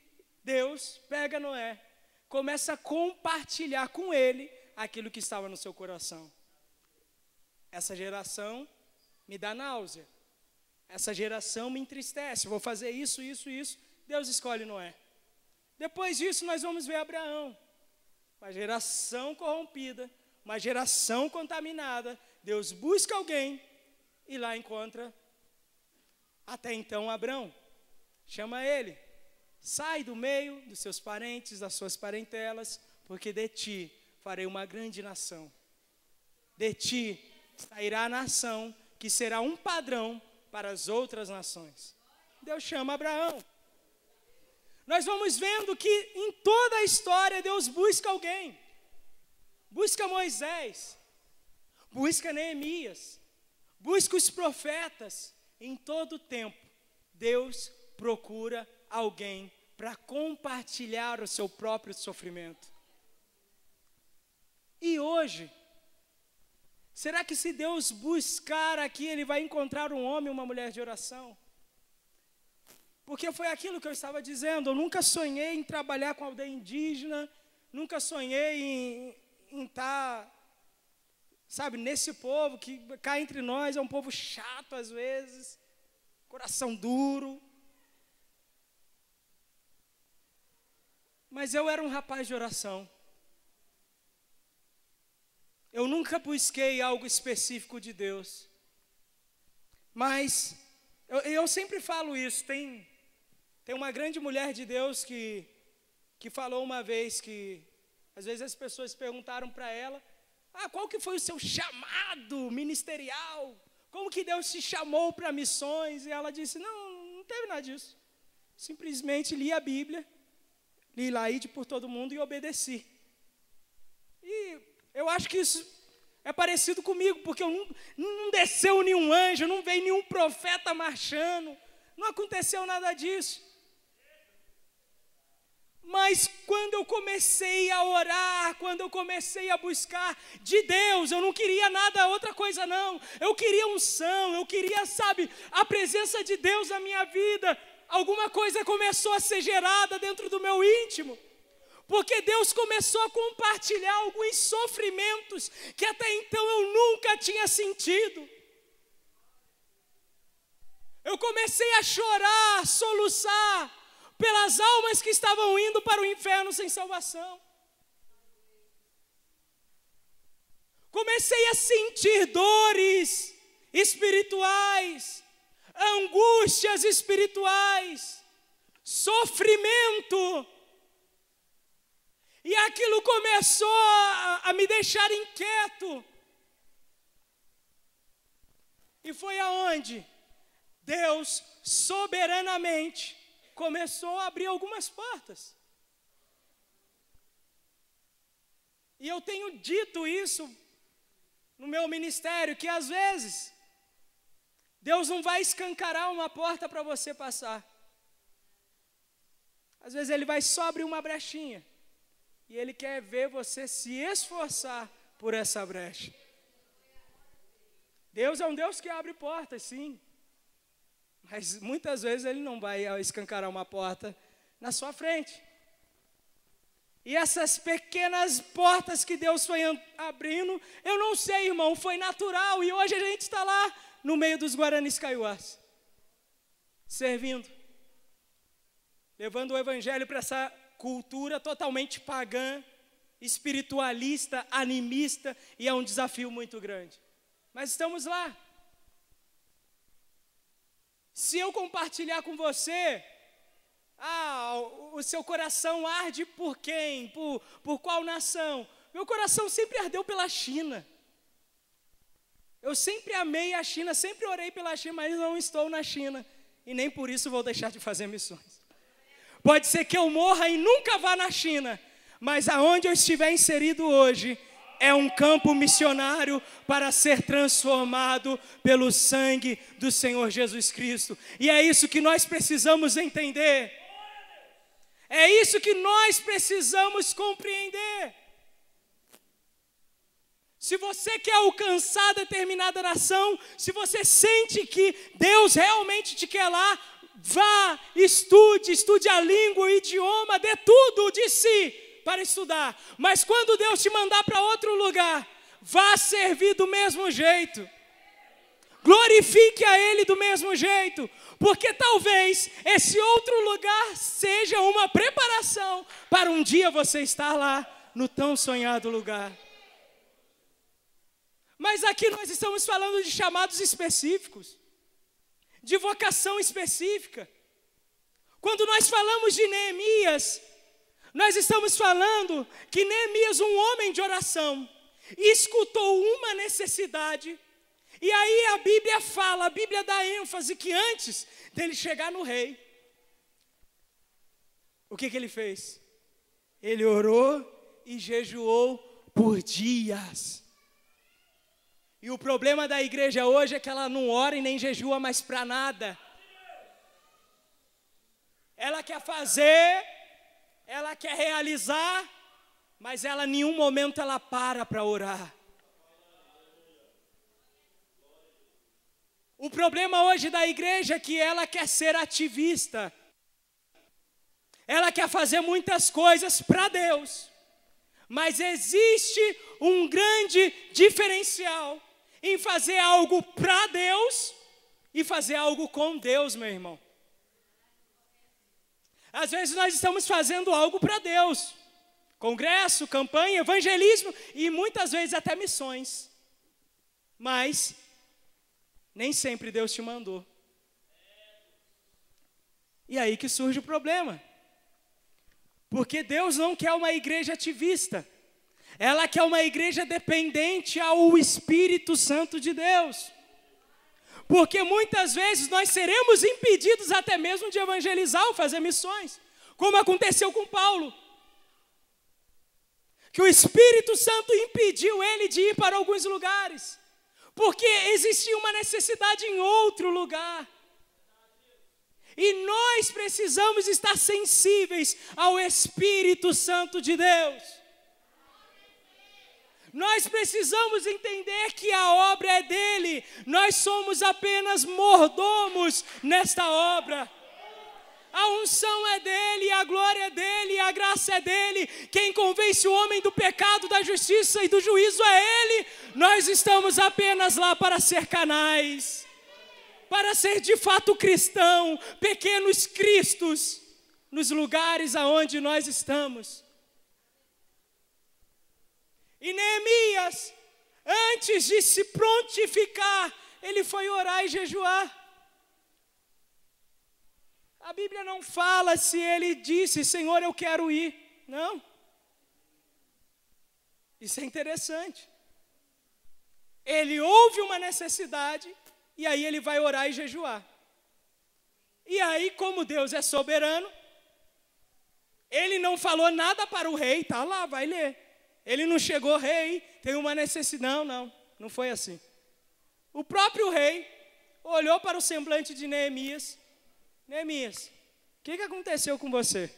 Deus pega Noé, começa a compartilhar com ele aquilo que estava no seu coração. Essa geração me dá náusea. Essa geração me entristece. Vou fazer isso, isso, isso. Deus escolhe Noé. Depois disso, nós vamos ver Abraão. Uma geração corrompida, uma geração contaminada. Deus busca alguém e lá encontra, até então, Abrão. Chama ele. Sai do meio dos seus parentes, das suas parentelas, porque de ti farei uma grande nação. De ti sairá a nação que será um padrão para as outras nações. Deus chama Abraão. Nós vamos vendo que em toda a história Deus busca alguém. Busca Moisés. Busca Neemias. Busca os profetas. Em todo o tempo, Deus procura alguém para compartilhar o seu próprio sofrimento. E hoje, será que se Deus buscar aqui, Ele vai encontrar um homem e uma mulher de oração? Porque foi aquilo que eu estava dizendo, eu nunca sonhei em trabalhar com aldeia indígena, nunca sonhei em estar, sabe, nesse povo que cá entre nós é um povo chato às vezes, coração duro. Mas eu era um rapaz de oração. Eu nunca busquei algo específico de Deus. Mas eu sempre falo isso. Tem uma grande mulher de Deus que falou uma vez que, às vezes as pessoas perguntaram para ela, qual que foi o seu chamado ministerial? Como que Deus te chamou para missões? E ela disse, não teve nada disso. Simplesmente li a Bíblia, li lá, ide por todo mundo e obedeci. E eu acho que isso é parecido comigo, porque não desceu nenhum anjo, não veio nenhum profeta marchando, não aconteceu nada disso. Mas quando eu comecei a orar, quando eu comecei a buscar de Deus, eu não queria nada, outra coisa não. Eu queria unção, eu queria, sabe, a presença de Deus na minha vida. Alguma coisa começou a ser gerada dentro do meu íntimo. Porque Deus começou a compartilhar alguns sofrimentos que até então eu nunca tinha sentido. Eu comecei a chorar, a soluçar pelas almas que estavam indo para o inferno sem salvação. Comecei a sentir dores espirituais, angústias espirituais, sofrimento. E aquilo começou a me deixar inquieto. E foi aonde? Deus soberanamente começou a abrir algumas portas. E eu tenho dito isso no meu ministério, que às vezes Deus não vai escancarar uma porta para você passar. Às vezes Ele vai só abrir uma brechinha. E Ele quer ver você se esforçar por essa brecha. Deus é um Deus que abre portas, sim. Mas muitas vezes Ele não vai escancarar uma porta na sua frente. E essas pequenas portas que Deus foi abrindo, eu não sei, irmão, foi natural. E hoje a gente está lá no meio dos Guaranis Kaiowás, servindo, levando o evangelho para essa cultura totalmente pagã, espiritualista, animista, e é um desafio muito grande. Mas estamos lá. Se eu compartilhar com você, o seu coração arde por quem? Por qual nação? Meu coração sempre ardeu pela China. Eu sempre amei a China, sempre orei pela China, mas não estou na China. E nem por isso vou deixar de fazer missões. Pode ser que eu morra e nunca vá na China, mas aonde eu estiver inserido hoje, é um campo missionário para ser transformado pelo sangue do Senhor Jesus Cristo. E é isso que nós precisamos entender. É isso que nós precisamos compreender. Se você quer alcançar determinada nação, se você sente que Deus realmente te quer lá, vá, estude a língua, o idioma, dê tudo de si para estudar. Mas quando Deus te mandar para outro lugar, vá servir do mesmo jeito. Glorifique a Ele do mesmo jeito, porque talvez esse outro lugar seja uma preparação para um dia você estar lá no tão sonhado lugar. Mas aqui nós estamos falando de chamados específicos, de vocação específica. Quando nós falamos de Neemias, nós estamos falando que Neemias, um homem de oração, escutou uma necessidade. E aí a Bíblia dá ênfase que antes dele chegar no rei, o que ele fez? Ele orou e jejuou por dias. E o problema da igreja hoje é que ela não ora e nem jejua mais para nada. Ela quer fazer, ela quer realizar, mas ela em nenhum momento ela para orar. O problema hoje da igreja é que ela quer ser ativista. Ela quer fazer muitas coisas para Deus. Mas existe um grande diferencial em fazer algo para Deus e fazer algo com Deus, meu irmão. Às vezes nós estamos fazendo algo para Deus. Congresso, campanha, evangelismo e muitas vezes até missões. Mas nem sempre Deus te mandou. E aí que surge o problema. Porque Deus não quer uma igreja ativista. Ela quer uma igreja dependente ao Espírito Santo de Deus. Porque muitas vezes nós seremos impedidos até mesmo de evangelizar ou fazer missões. Como aconteceu com Paulo. Que o Espírito Santo impediu ele de ir para alguns lugares. Porque existia uma necessidade em outro lugar. E nós precisamos estar sensíveis ao Espírito Santo de Deus. Nós precisamos entender que a obra é dele. Nós somos apenas mordomos nesta obra. A unção é dele, a glória é dele, a graça é dele. Quem convence o homem do pecado, da justiça e do juízo é ele. Nós estamos apenas lá para ser canais, para ser de fato cristão, pequenos cristos, nos lugares aonde nós estamos. E Neemias, antes de se prontificar, ele foi orar e jejuar. A Bíblia não fala se ele disse, Senhor, eu quero ir. Não. Isso é interessante. Ele ouve uma necessidade e aí ele vai orar e jejuar. E aí, como Deus é soberano, ele não falou nada para o rei, tá lá, vai ler. Ele não chegou, rei, tem uma necessidade. Não foi assim. O próprio rei olhou para o semblante de Neemias. Neemias, o que aconteceu com você?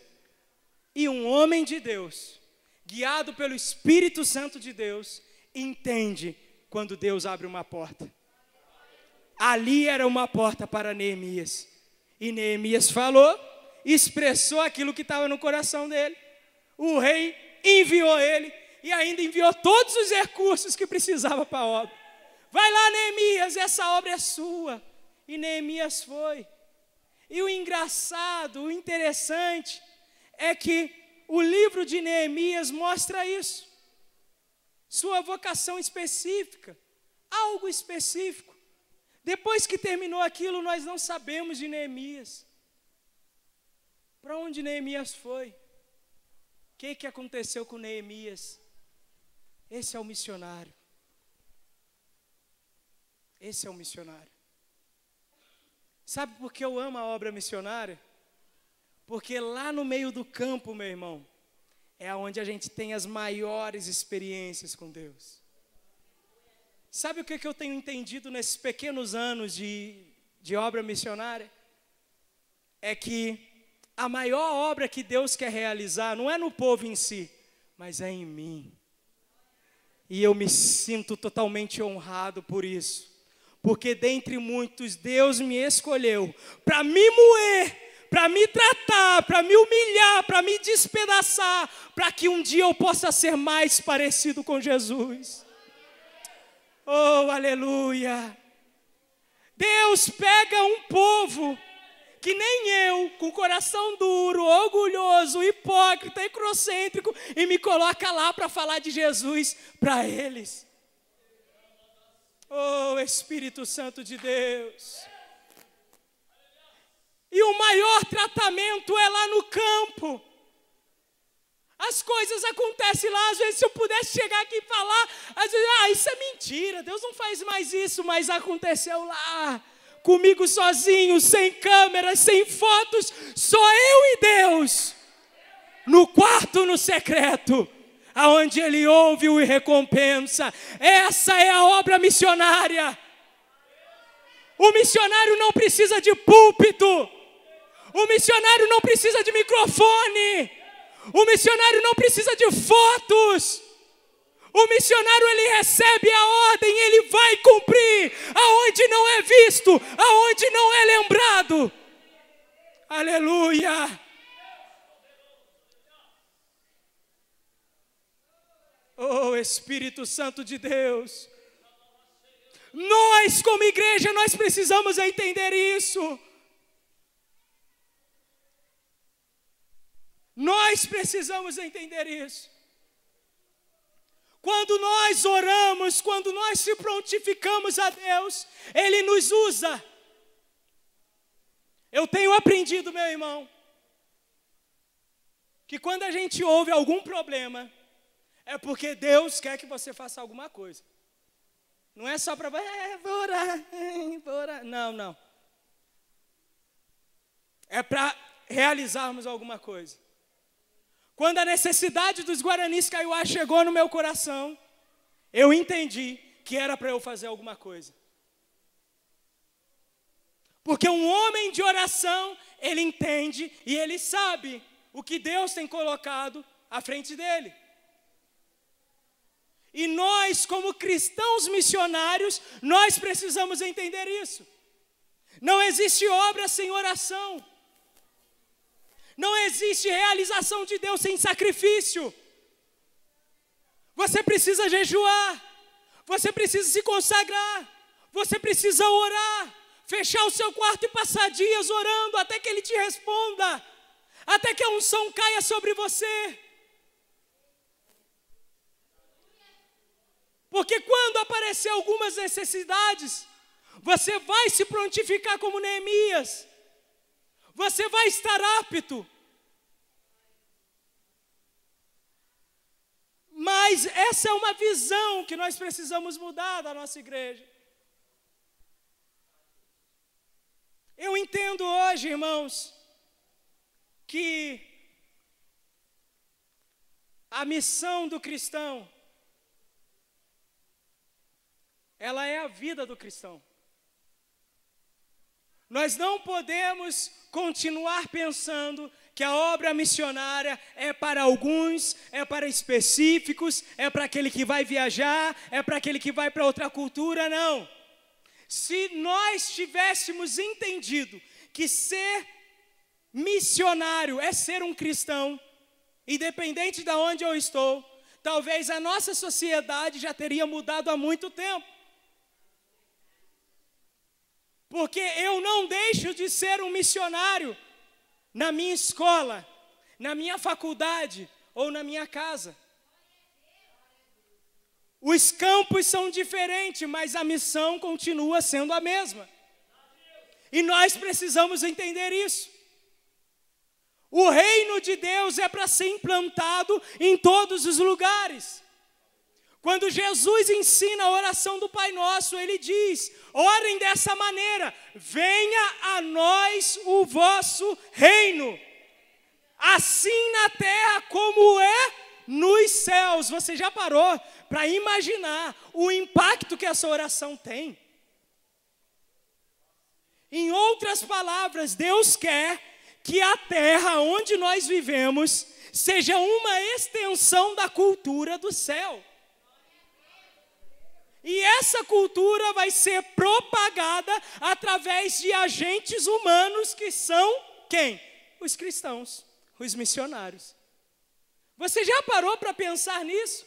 E um homem de Deus, guiado pelo Espírito Santo de Deus, entende quando Deus abre uma porta. Ali era uma porta para Neemias. E Neemias falou, expressou aquilo que estava no coração dele. O rei enviou ele e ainda enviou todos os recursos que precisava para a obra. Vai lá, Neemias, essa obra é sua. E Neemias foi. E o engraçado, o interessante, é que o livro de Neemias mostra isso. Sua vocação específica, algo específico. Depois que terminou aquilo, nós não sabemos de Neemias. Para onde Neemias foi? O que aconteceu com Neemias? Esse é o missionário. Esse é o missionário. Sabe por que eu amo a obra missionária? Porque lá no meio do campo, meu irmão, é onde a gente tem as maiores experiências com Deus. Sabe o que eu tenho entendido nesses pequenos anos de obra missionária? É que a maior obra que Deus quer realizar não é no povo em si, mas é em mim. E eu me sinto totalmente honrado por isso. Porque dentre muitos, Deus me escolheu para me moer, para me tratar, para me humilhar, para me despedaçar, para que um dia eu possa ser mais parecido com Jesus. Oh, aleluia! Deus pega um povo que nem eu, com coração duro, orgulhoso, hipócrita, egocêntrico, e me coloca lá para falar de Jesus para eles. Oh, Espírito Santo de Deus. E o maior tratamento é lá no campo. As coisas acontecem lá, às vezes se eu pudesse chegar aqui e falar, às vezes, isso é mentira, Deus não faz mais isso, mas aconteceu lá, comigo sozinho, sem câmeras, sem fotos, só eu e Deus, no quarto, no secreto, aonde Ele ouve e recompensa. Essa é a obra missionária. O missionário não precisa de púlpito, o missionário não precisa de microfone, o missionário não precisa de fotos. O missionário, ele recebe a ordem, ele vai cumprir aonde não é visto, aonde não é lembrado. Aleluia! Oh, Espírito Santo de Deus. Nós, como igreja, nós precisamos entender isso. Nós precisamos entender isso. Quando nós oramos, quando nós se prontificamos a Deus, Ele nos usa. Eu tenho aprendido, meu irmão, que quando a gente ouve algum problema, é porque Deus quer que você faça alguma coisa. Não é só para, vou orar. Não. É para realizarmos alguma coisa. Quando a necessidade dos Guaranis Kaiowá chegou no meu coração, eu entendi que era para eu fazer alguma coisa. Porque um homem de oração, ele entende e ele sabe o que Deus tem colocado à frente dele. E nós, como cristãos missionários, nós precisamos entender isso. Não existe obra sem oração. Não existe realização de Deus sem sacrifício. Você precisa jejuar. Você precisa se consagrar. Você precisa orar. Fechar o seu quarto e passar dias orando até que Ele te responda. Até que a unção caia sobre você. Porque quando aparecer algumas necessidades, você vai se prontificar como Neemias. Você vai estar apto. Mas essa é uma visão que nós precisamos mudar da nossa igreja. Eu entendo hoje, irmãos, que a missão do cristão, ela é a vida do cristão. Nós não podemos continuar pensando que a obra missionária é para alguns, é para específicos, é para aquele que vai viajar, é para aquele que vai para outra cultura, não. Se nós tivéssemos entendido que ser missionário é ser um cristão, independente de onde eu estou, talvez a nossa sociedade já teria mudado há muito tempo. Porque eu não deixo de ser um missionário na minha escola, na minha faculdade ou na minha casa. Os campos são diferentes, mas a missão continua sendo a mesma. E nós precisamos entender isso. O reino de Deus é para ser implantado em todos os lugares. Quando Jesus ensina a oração do Pai Nosso, Ele diz: orem dessa maneira, venha a nós o vosso reino, assim na terra como é nos céus. Você já parou para imaginar o impacto que essa oração tem? Em outras palavras, Deus quer que a terra onde nós vivemos seja uma extensão da cultura do céu. E essa cultura vai ser propagada através de agentes humanos que são quem? Os cristãos, os missionários. Você já parou para pensar nisso?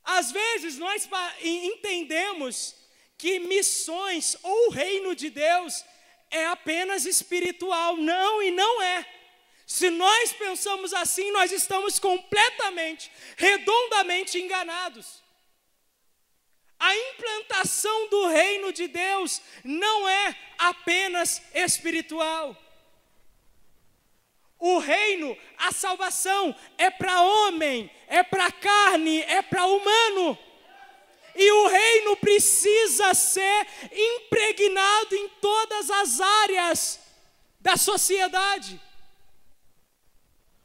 Às vezes nós entendemos que missões ou o reino de Deus é apenas espiritual. Não, e não é. Se nós pensamos assim, nós estamos completamente, redondamente enganados. A implantação do reino de Deus não é apenas espiritual. O reino, a salvação, é para homem, é para carne, é para humano. E o reino precisa ser impregnado em todas as áreas da sociedade.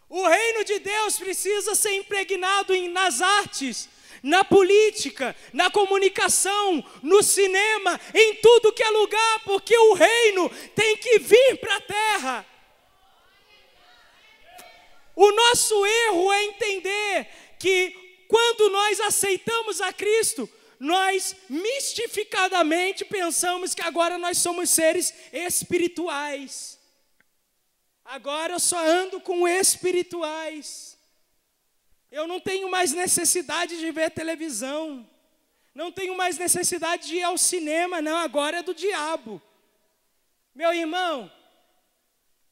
O reino de Deus precisa ser impregnado nas artes, na política, na comunicação, no cinema, em tudo que é lugar, porque o reino tem que vir para a terra. O nosso erro é entender que quando nós aceitamos a Cristo, nós mistificadamente pensamos que agora nós somos seres espirituais. Agora eu só ando com espirituais. Eu não tenho mais necessidade de ver televisão. Não tenho mais necessidade de ir ao cinema, não. Agora é do diabo. Meu irmão,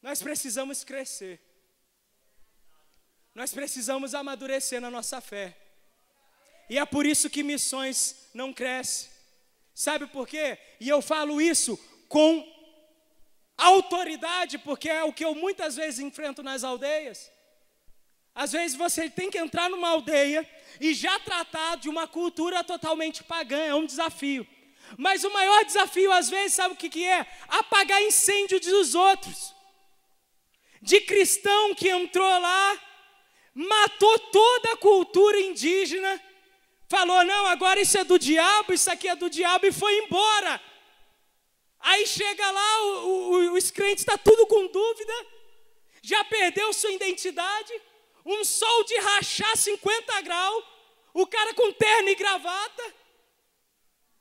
nós precisamos crescer. Nós precisamos amadurecer na nossa fé. E é por isso que missões não crescem. Sabe por quê? E eu falo isso com autoridade, porque é o que eu muitas vezes enfrento nas aldeias. Às vezes você tem que entrar numa aldeia e já tratar de uma cultura totalmente pagã, é um desafio. Mas o maior desafio, às vezes, sabe o que é? Apagar incêndio dos outros. De cristão que entrou lá, matou toda a cultura indígena, falou, não, agora isso é do diabo, isso aqui é do diabo, e foi embora. Aí chega lá, os crentes estão tudo com dúvida, já perdeu sua identidade, um sol de rachar 50 graus, o cara com terno e gravata,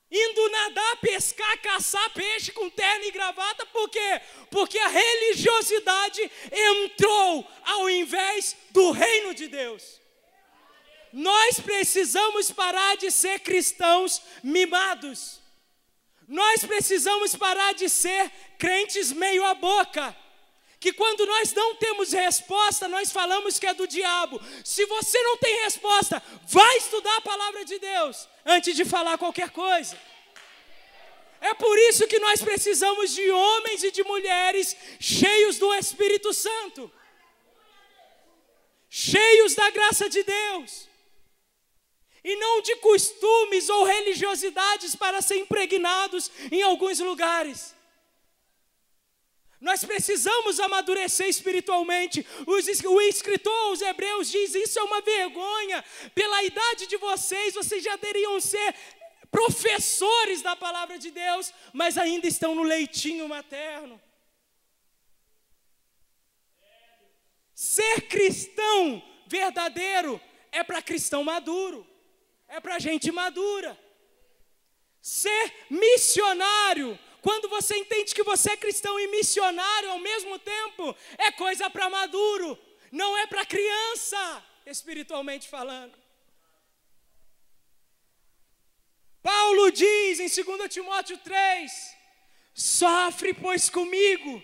indo nadar, pescar, caçar peixe com terno e gravata, por quê? Porque a religiosidade entrou ao invés do reino de Deus. Nós precisamos parar de ser cristãos mimados. Nós precisamos parar de ser crentes meio a boca, que quando nós não temos resposta, nós falamos que é do diabo. Se você não tem resposta, vai estudar a palavra de Deus, antes de falar qualquer coisa. É por isso que nós precisamos de homens e de mulheres cheios do Espírito Santo, cheios da graça de Deus. e não de costumes ou religiosidades para ser impregnados em alguns lugares. Nós precisamos amadurecer espiritualmente. O escritor aos Hebreus diz: isso é uma vergonha, pela idade de vocês já deveriam ser professores da palavra de Deus, mas ainda estão no leitinho materno. Ser cristão verdadeiro é para cristão maduro, é para gente madura. Ser missionário, quando você entende que você é cristão e missionário ao mesmo tempo, é coisa para maduro, não é para criança, espiritualmente falando. Paulo diz em 2 Timóteo 3, sofre, pois, comigo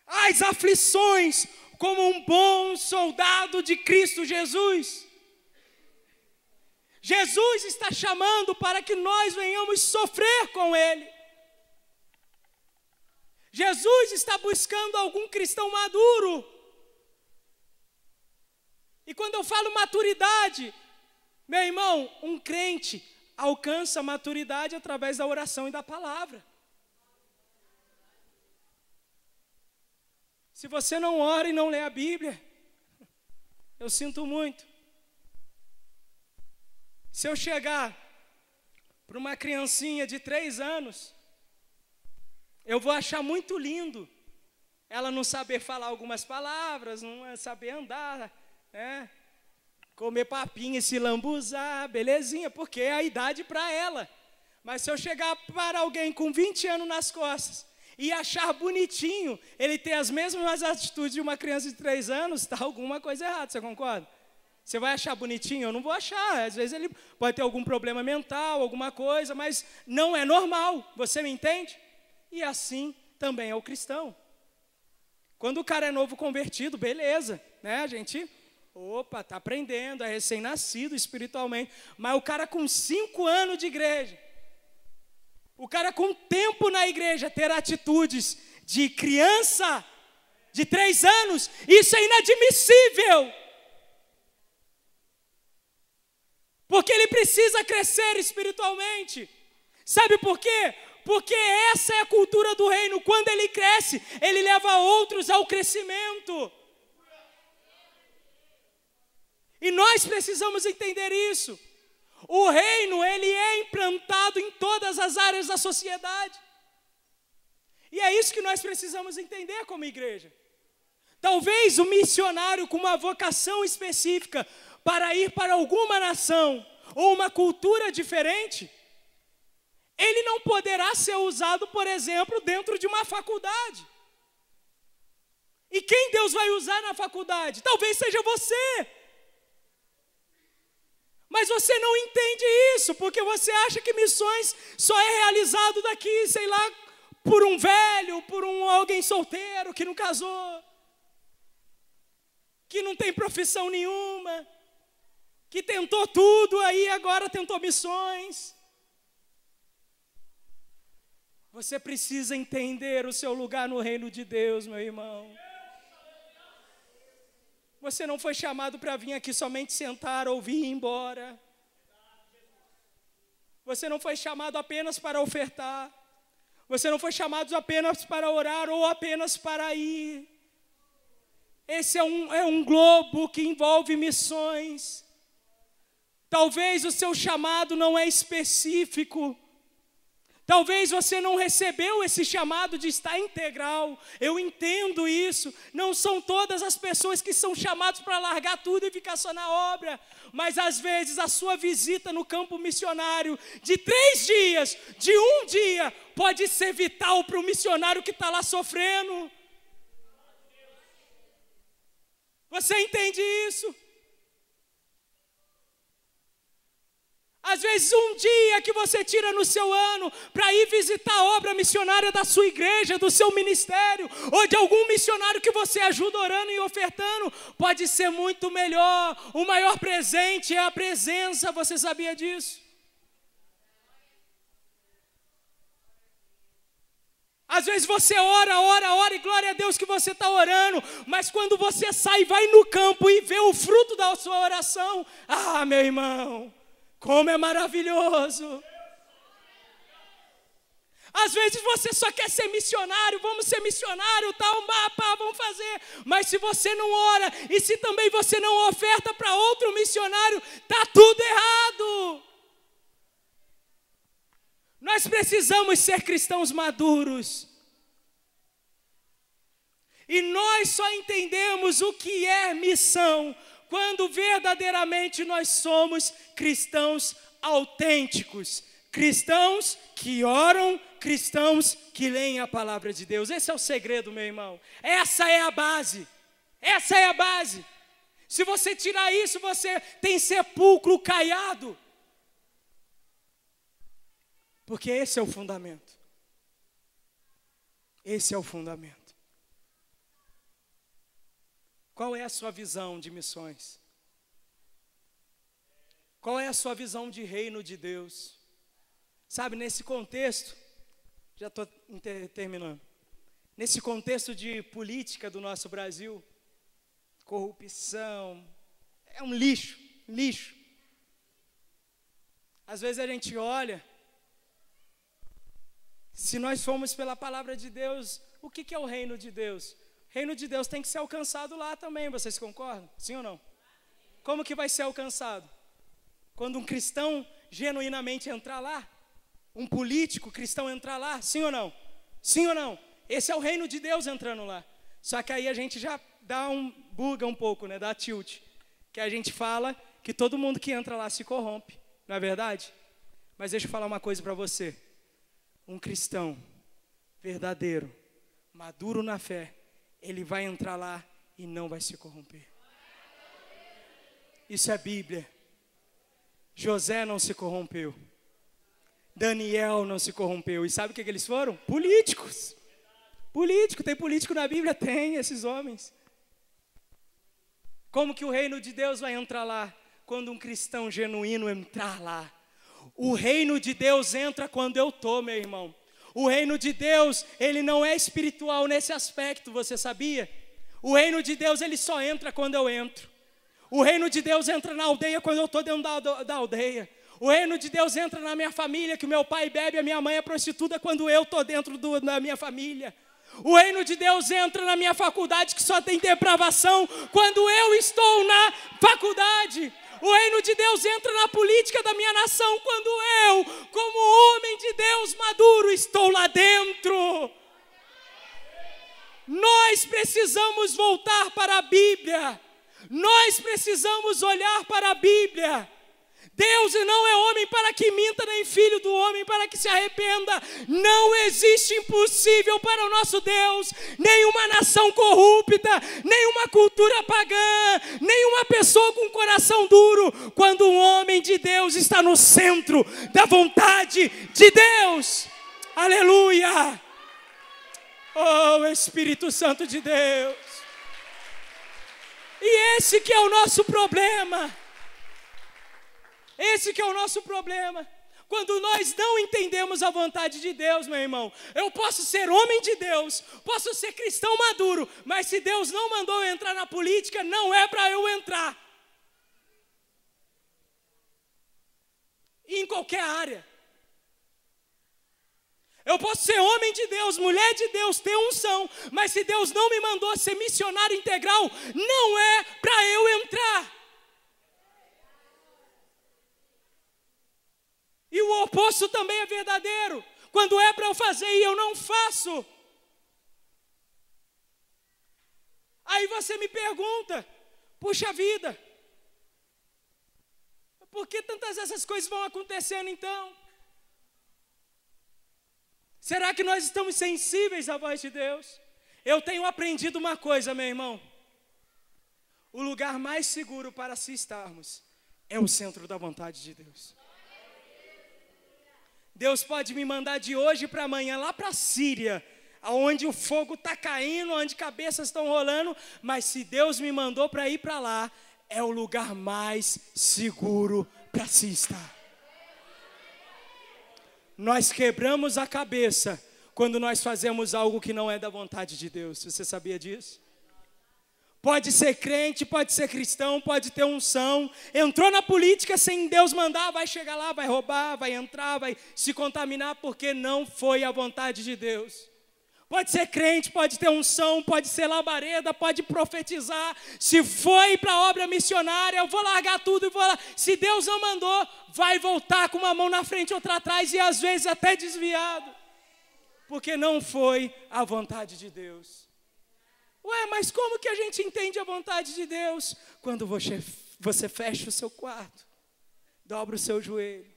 as aflições, como um bom soldado de Cristo Jesus. Jesus está chamando para que nós venhamos sofrer com Ele. Jesus está buscando algum cristão maduro. E quando eu falo maturidade, meu irmão, um crente alcança maturidade através da oração e da palavra. Se você não ora e não lê a Bíblia, eu sinto muito. Se eu chegar para uma criancinha de 3 anos, eu vou achar muito lindo ela não saber falar algumas palavras, não saber andar, né? Comer papinha e se lambuzar, belezinha, porque é a idade para ela. Mas se eu chegar para alguém com 20 anos nas costas e achar bonitinho ele ter as mesmas atitudes de uma criança de 3 anos, está alguma coisa errada, você concorda? Você vai achar bonitinho? Eu não vou achar. Às vezes ele pode ter algum problema mental, alguma coisa, mas não é normal, você me entende? E assim também é o cristão. Quando o cara é novo convertido, beleza, né, a gente... Opa, está aprendendo, é recém-nascido espiritualmente. Mas o cara com 5 anos de igreja, o cara com tempo na igreja, ter atitudes de criança, de 3 anos, isso é inadmissível. Porque ele precisa crescer espiritualmente. Sabe por quê? Porque essa é a cultura do reino. Quando ele cresce, ele leva outros ao crescimento. E nós precisamos entender isso. O reino, ele é implantado em todas as áreas da sociedade. E é isso que nós precisamos entender como igreja. Talvez o missionário com uma vocação específica para ir para alguma nação ou uma cultura diferente, ele não poderá ser usado, por exemplo, dentro de uma faculdade. E quem Deus vai usar na faculdade? Talvez seja você. Mas você não entende isso, porque você acha que missões só é realizado daqui, sei lá, por um velho, por alguém solteiro que não casou, que não tem profissão nenhuma, que tentou tudo, aí agora tentou missões. Você precisa entender o seu lugar no reino de Deus, meu irmão. Você não foi chamado para vir aqui somente sentar, ouvir e ir embora. Você não foi chamado apenas para ofertar. Você não foi chamado apenas para orar ou apenas para ir. Esse é um globo que envolve missões. Talvez o seu chamado não é específico. Talvez você não recebeu esse chamado de estar integral. Eu entendo isso. Não são todas as pessoas que são chamadas para largar tudo e ficar só na obra. Mas às vezes a sua visita no campo missionário de 3 dias, de 1 dia, pode ser vital para o missionário que está lá sofrendo. Você entende isso? Às vezes um dia que você tira no seu ano para ir visitar a obra missionária da sua igreja, do seu ministério, ou de algum missionário que você ajuda orando e ofertando, pode ser muito melhor. O maior presente é a presença, você sabia disso? Às vezes você ora e glória a Deus que você está orando, mas quando você sai e vai no campo e vê o fruto da sua oração, meu irmão, Como é maravilhoso! Às vezes você só quer ser missionário, vamos ser missionário, tal, pá, vamos fazer. Mas se você não ora e se também você não oferta para outro missionário, está tudo errado. Nós precisamos ser cristãos maduros. E nós só entendemos o que é missão quando verdadeiramente nós somos cristãos autênticos. Cristãos que oram, cristãos que leem a palavra de Deus. Esse é o segredo, meu irmão. Essa é a base. Essa é a base. Se você tirar isso, você tem sepulcro caiado. Porque esse é o fundamento. Esse é o fundamento. Qual é a sua visão de missões? Qual é a sua visão de reino de Deus? Sabe, nesse contexto, já estou terminando, nesse contexto de política do nosso Brasil, corrupção, é um lixo, lixo. Às vezes a gente olha, se nós formos pela palavra de Deus, o que é o reino de Deus? O reino de Deus tem que ser alcançado lá também, vocês concordam? Sim ou não? Como que vai ser alcançado? Quando um cristão genuinamente entrar lá? Um político cristão entrar lá? Sim ou não? Sim ou não? Esse é o reino de Deus entrando lá. Só que aí a gente já buga um pouco, né? Dá tilt. Que a gente fala que todo mundo que entra lá se corrompe. Não é verdade? Mas deixa eu falar uma coisa para você. Um cristão verdadeiro, maduro na fé, ele vai entrar lá e não vai se corromper. Isso é Bíblia. José não se corrompeu. Daniel não se corrompeu. E sabe o que eles foram? Políticos. Político. Tem político na Bíblia? Tem, esses homens. Como que o reino de Deus vai entrar lá? Quando um cristão genuíno entrar lá. O reino de Deus entra quando eu estou, meu irmão. O reino de Deus, ele não é espiritual nesse aspecto, você sabia? O reino de Deus, ele só entra quando eu entro. O reino de Deus entra na aldeia quando eu estou dentro da aldeia. O reino de Deus entra na minha família, que o meu pai bebe, a minha mãe é prostituta, quando eu estou dentro da minha família. O reino de Deus entra na minha faculdade, que só tem depravação, quando eu estou na faculdade. O reino de Deus entra na política da minha nação, quando eu, como homem de Deus maduro, estou lá dentro. Nós precisamos voltar para a Bíblia. Nós precisamos olhar para a Bíblia. Deus não é homem para que minta, nem filho do homem para que se arrependa. Não existe impossível para o nosso Deus. Nenhuma nação corrupta, nenhuma cultura pagã, nenhuma pessoa com coração duro. Quando um homem de Deus está no centro da vontade de Deus. Aleluia! Oh, Espírito Santo de Deus. E esse que é o nosso problema. Esse que é o nosso problema. Quando nós não entendemos a vontade de Deus, meu irmão. Eu posso ser homem de Deus, posso ser cristão maduro, mas se Deus não mandou eu entrar na política, não é para eu entrar. E em qualquer área. Eu posso ser homem de Deus, mulher de Deus, ter unção, mas se Deus não me mandou ser missionário integral, não é para eu entrar. E o oposto também é verdadeiro. Quando é para eu fazer e eu não faço. Aí você me pergunta, puxa vida, por que tantas essas coisas vão acontecendo então? Será que nós estamos sensíveis à voz de Deus? Eu tenho aprendido uma coisa, meu irmão. O lugar mais seguro para se estarmos é o centro da vontade de Deus. Deus pode me mandar de hoje para amanhã lá para a Síria, onde o fogo está caindo, onde cabeças estão rolando, mas se Deus me mandou para ir para lá, é o lugar mais seguro para se estar. Nós quebramos a cabeça quando nós fazemos algo que não é da vontade de Deus. Você sabia disso? Pode ser crente, pode ser cristão, pode ter unção. Entrou na política sem Deus mandar, vai chegar lá, vai roubar, vai entrar, vai se contaminar, porque não foi a vontade de Deus. Pode ser crente, pode ter unção, pode ser labareda, pode profetizar. Se foi para a obra missionária, eu vou largar tudo e vou lá. Se Deus não mandou, vai voltar com uma mão na frente e outra atrás e às vezes até desviado. Porque não foi a vontade de Deus. Ué, mas como que a gente entende a vontade de Deus? Quando você fecha o seu quarto, dobra o seu joelho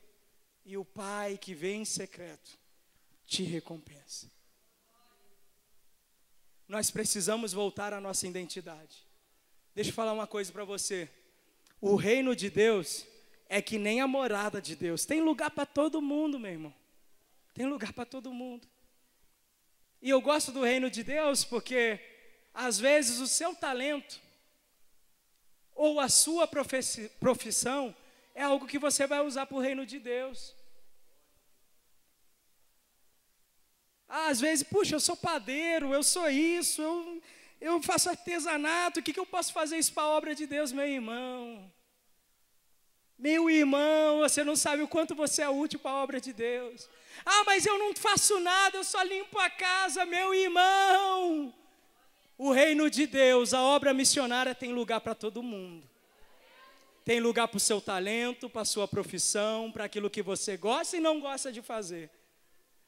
e o Pai que vem em secreto te recompensa. Nós precisamos voltar à nossa identidade. Deixa eu falar uma coisa para você. O reino de Deus é que nem a morada de Deus. Tem lugar para todo mundo, meu irmão. Tem lugar para todo mundo. E eu gosto do reino de Deus porque, às vezes, o seu talento ou a sua profissão é algo que você vai usar para o reino de Deus. Às vezes, puxa, eu sou padeiro, eu sou isso, eu faço artesanato, o que eu posso fazer isso para a obra de Deus, meu irmão? Meu irmão, você não sabe o quanto você é útil para a obra de Deus. Ah, mas eu não faço nada, eu só limpo a casa, meu irmão. O reino de Deus, a obra missionária tem lugar para todo mundo. Tem lugar para o seu talento, para a sua profissão, para aquilo que você gosta e não gosta de fazer.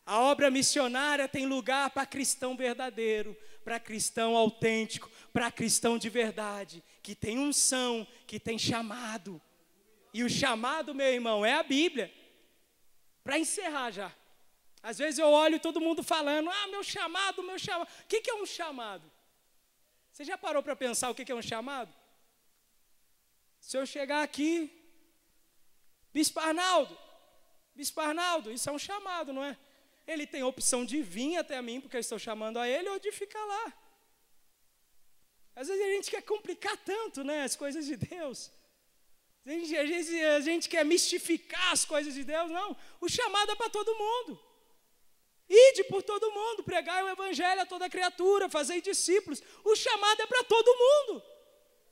A obra missionária tem lugar para cristão verdadeiro, para cristão autêntico, para cristão de verdade, que tem unção, que tem chamado. E o chamado, meu irmão, é a Bíblia. Para encerrar já. Às vezes eu olho todo mundo falando, meu chamado, meu chamado. O que é um chamado? Você já parou para pensar o que é um chamado? Se eu chegar aqui, Bispo Arnaldo, isso é um chamado, não é? Ele tem a opção de vir até mim, porque eu estou chamando a ele, ou de ficar lá. Às vezes a gente quer complicar tanto, né, as coisas de Deus. Às vezes a gente quer mistificar as coisas de Deus. Não, o chamado é para todo mundo. Ide por todo mundo, pregai o evangelho a toda criatura, fazei discípulos. O chamado é para todo mundo.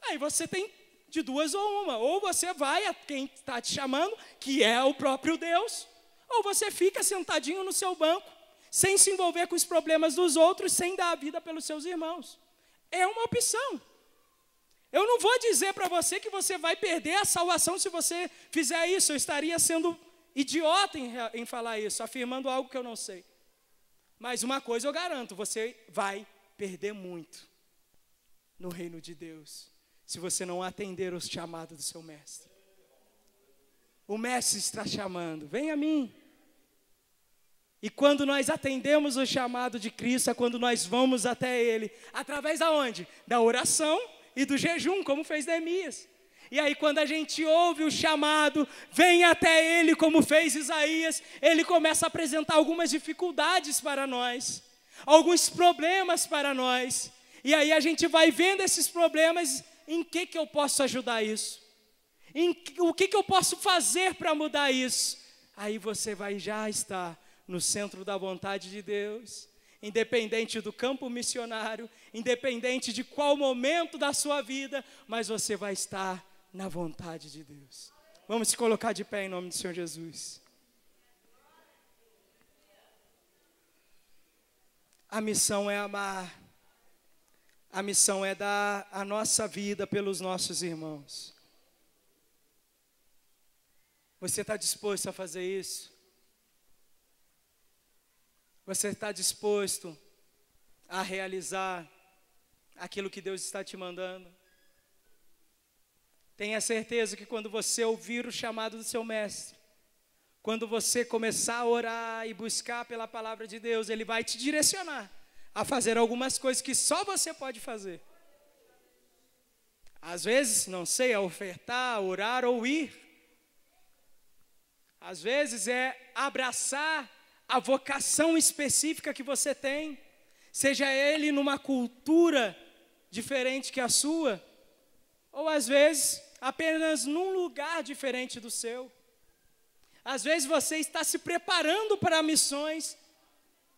Aí você tem de duas ou uma. Ou você vai a quem está te chamando, que é o próprio Deus, ou você fica sentadinho no seu banco, sem se envolver com os problemas dos outros, sem dar a vida pelos seus irmãos. É uma opção. Eu não vou dizer para você que você vai perder a salvação se você fizer isso. Eu estaria sendo idiota em falar isso, afirmando algo que eu não sei. Mas uma coisa eu garanto, você vai perder muito no reino de Deus, se você não atender os chamados do seu mestre. O mestre está chamando, vem a mim. E quando nós atendemos o chamado de Cristo, é quando nós vamos até Ele. Através da onde? Da oração e do jejum, como fez Neemias. E aí quando a gente ouve o chamado, vem até Ele, como fez Isaías, Ele começa a apresentar algumas dificuldades para nós, alguns problemas para nós. E aí a gente vai vendo esses problemas, em que eu posso ajudar isso? O que eu posso fazer para mudar isso? Aí você vai já estar no centro da vontade de Deus, independente do campo missionário, independente de qual momento da sua vida, mas você vai estar na vontade de Deus. Vamos se colocar de pé em nome do Senhor Jesus. A missão é amar, a missão é dar a nossa vida pelos nossos irmãos. Você está disposto a fazer isso? Você está disposto a realizar aquilo que Deus está te mandando? Tenha certeza que quando você ouvir o chamado do seu mestre, quando você começar a orar e buscar pela palavra de Deus, Ele vai te direcionar a fazer algumas coisas que só você pode fazer. Às vezes, não sei, é ofertar, orar ou ir. Às vezes é abraçar a vocação específica que você tem, seja ele numa cultura diferente que a sua, ou às vezes apenas num lugar diferente do seu. Às vezes você está se preparando para missões,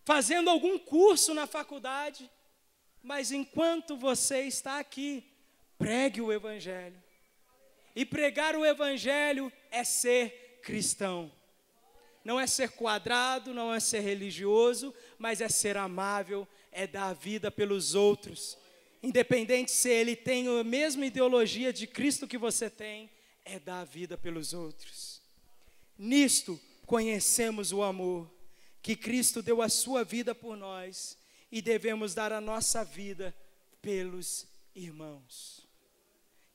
fazendo algum curso na faculdade, mas enquanto você está aqui, pregue o Evangelho. E pregar o Evangelho é ser cristão. Não é ser quadrado, não é ser religioso, mas é ser amável, é dar a vida pelos outros. Independente se ele tem a mesma ideologia de Cristo que você tem, é dar a vida pelos outros. Nisto conhecemos o amor, que Cristo deu a sua vida por nós, e devemos dar a nossa vida pelos irmãos.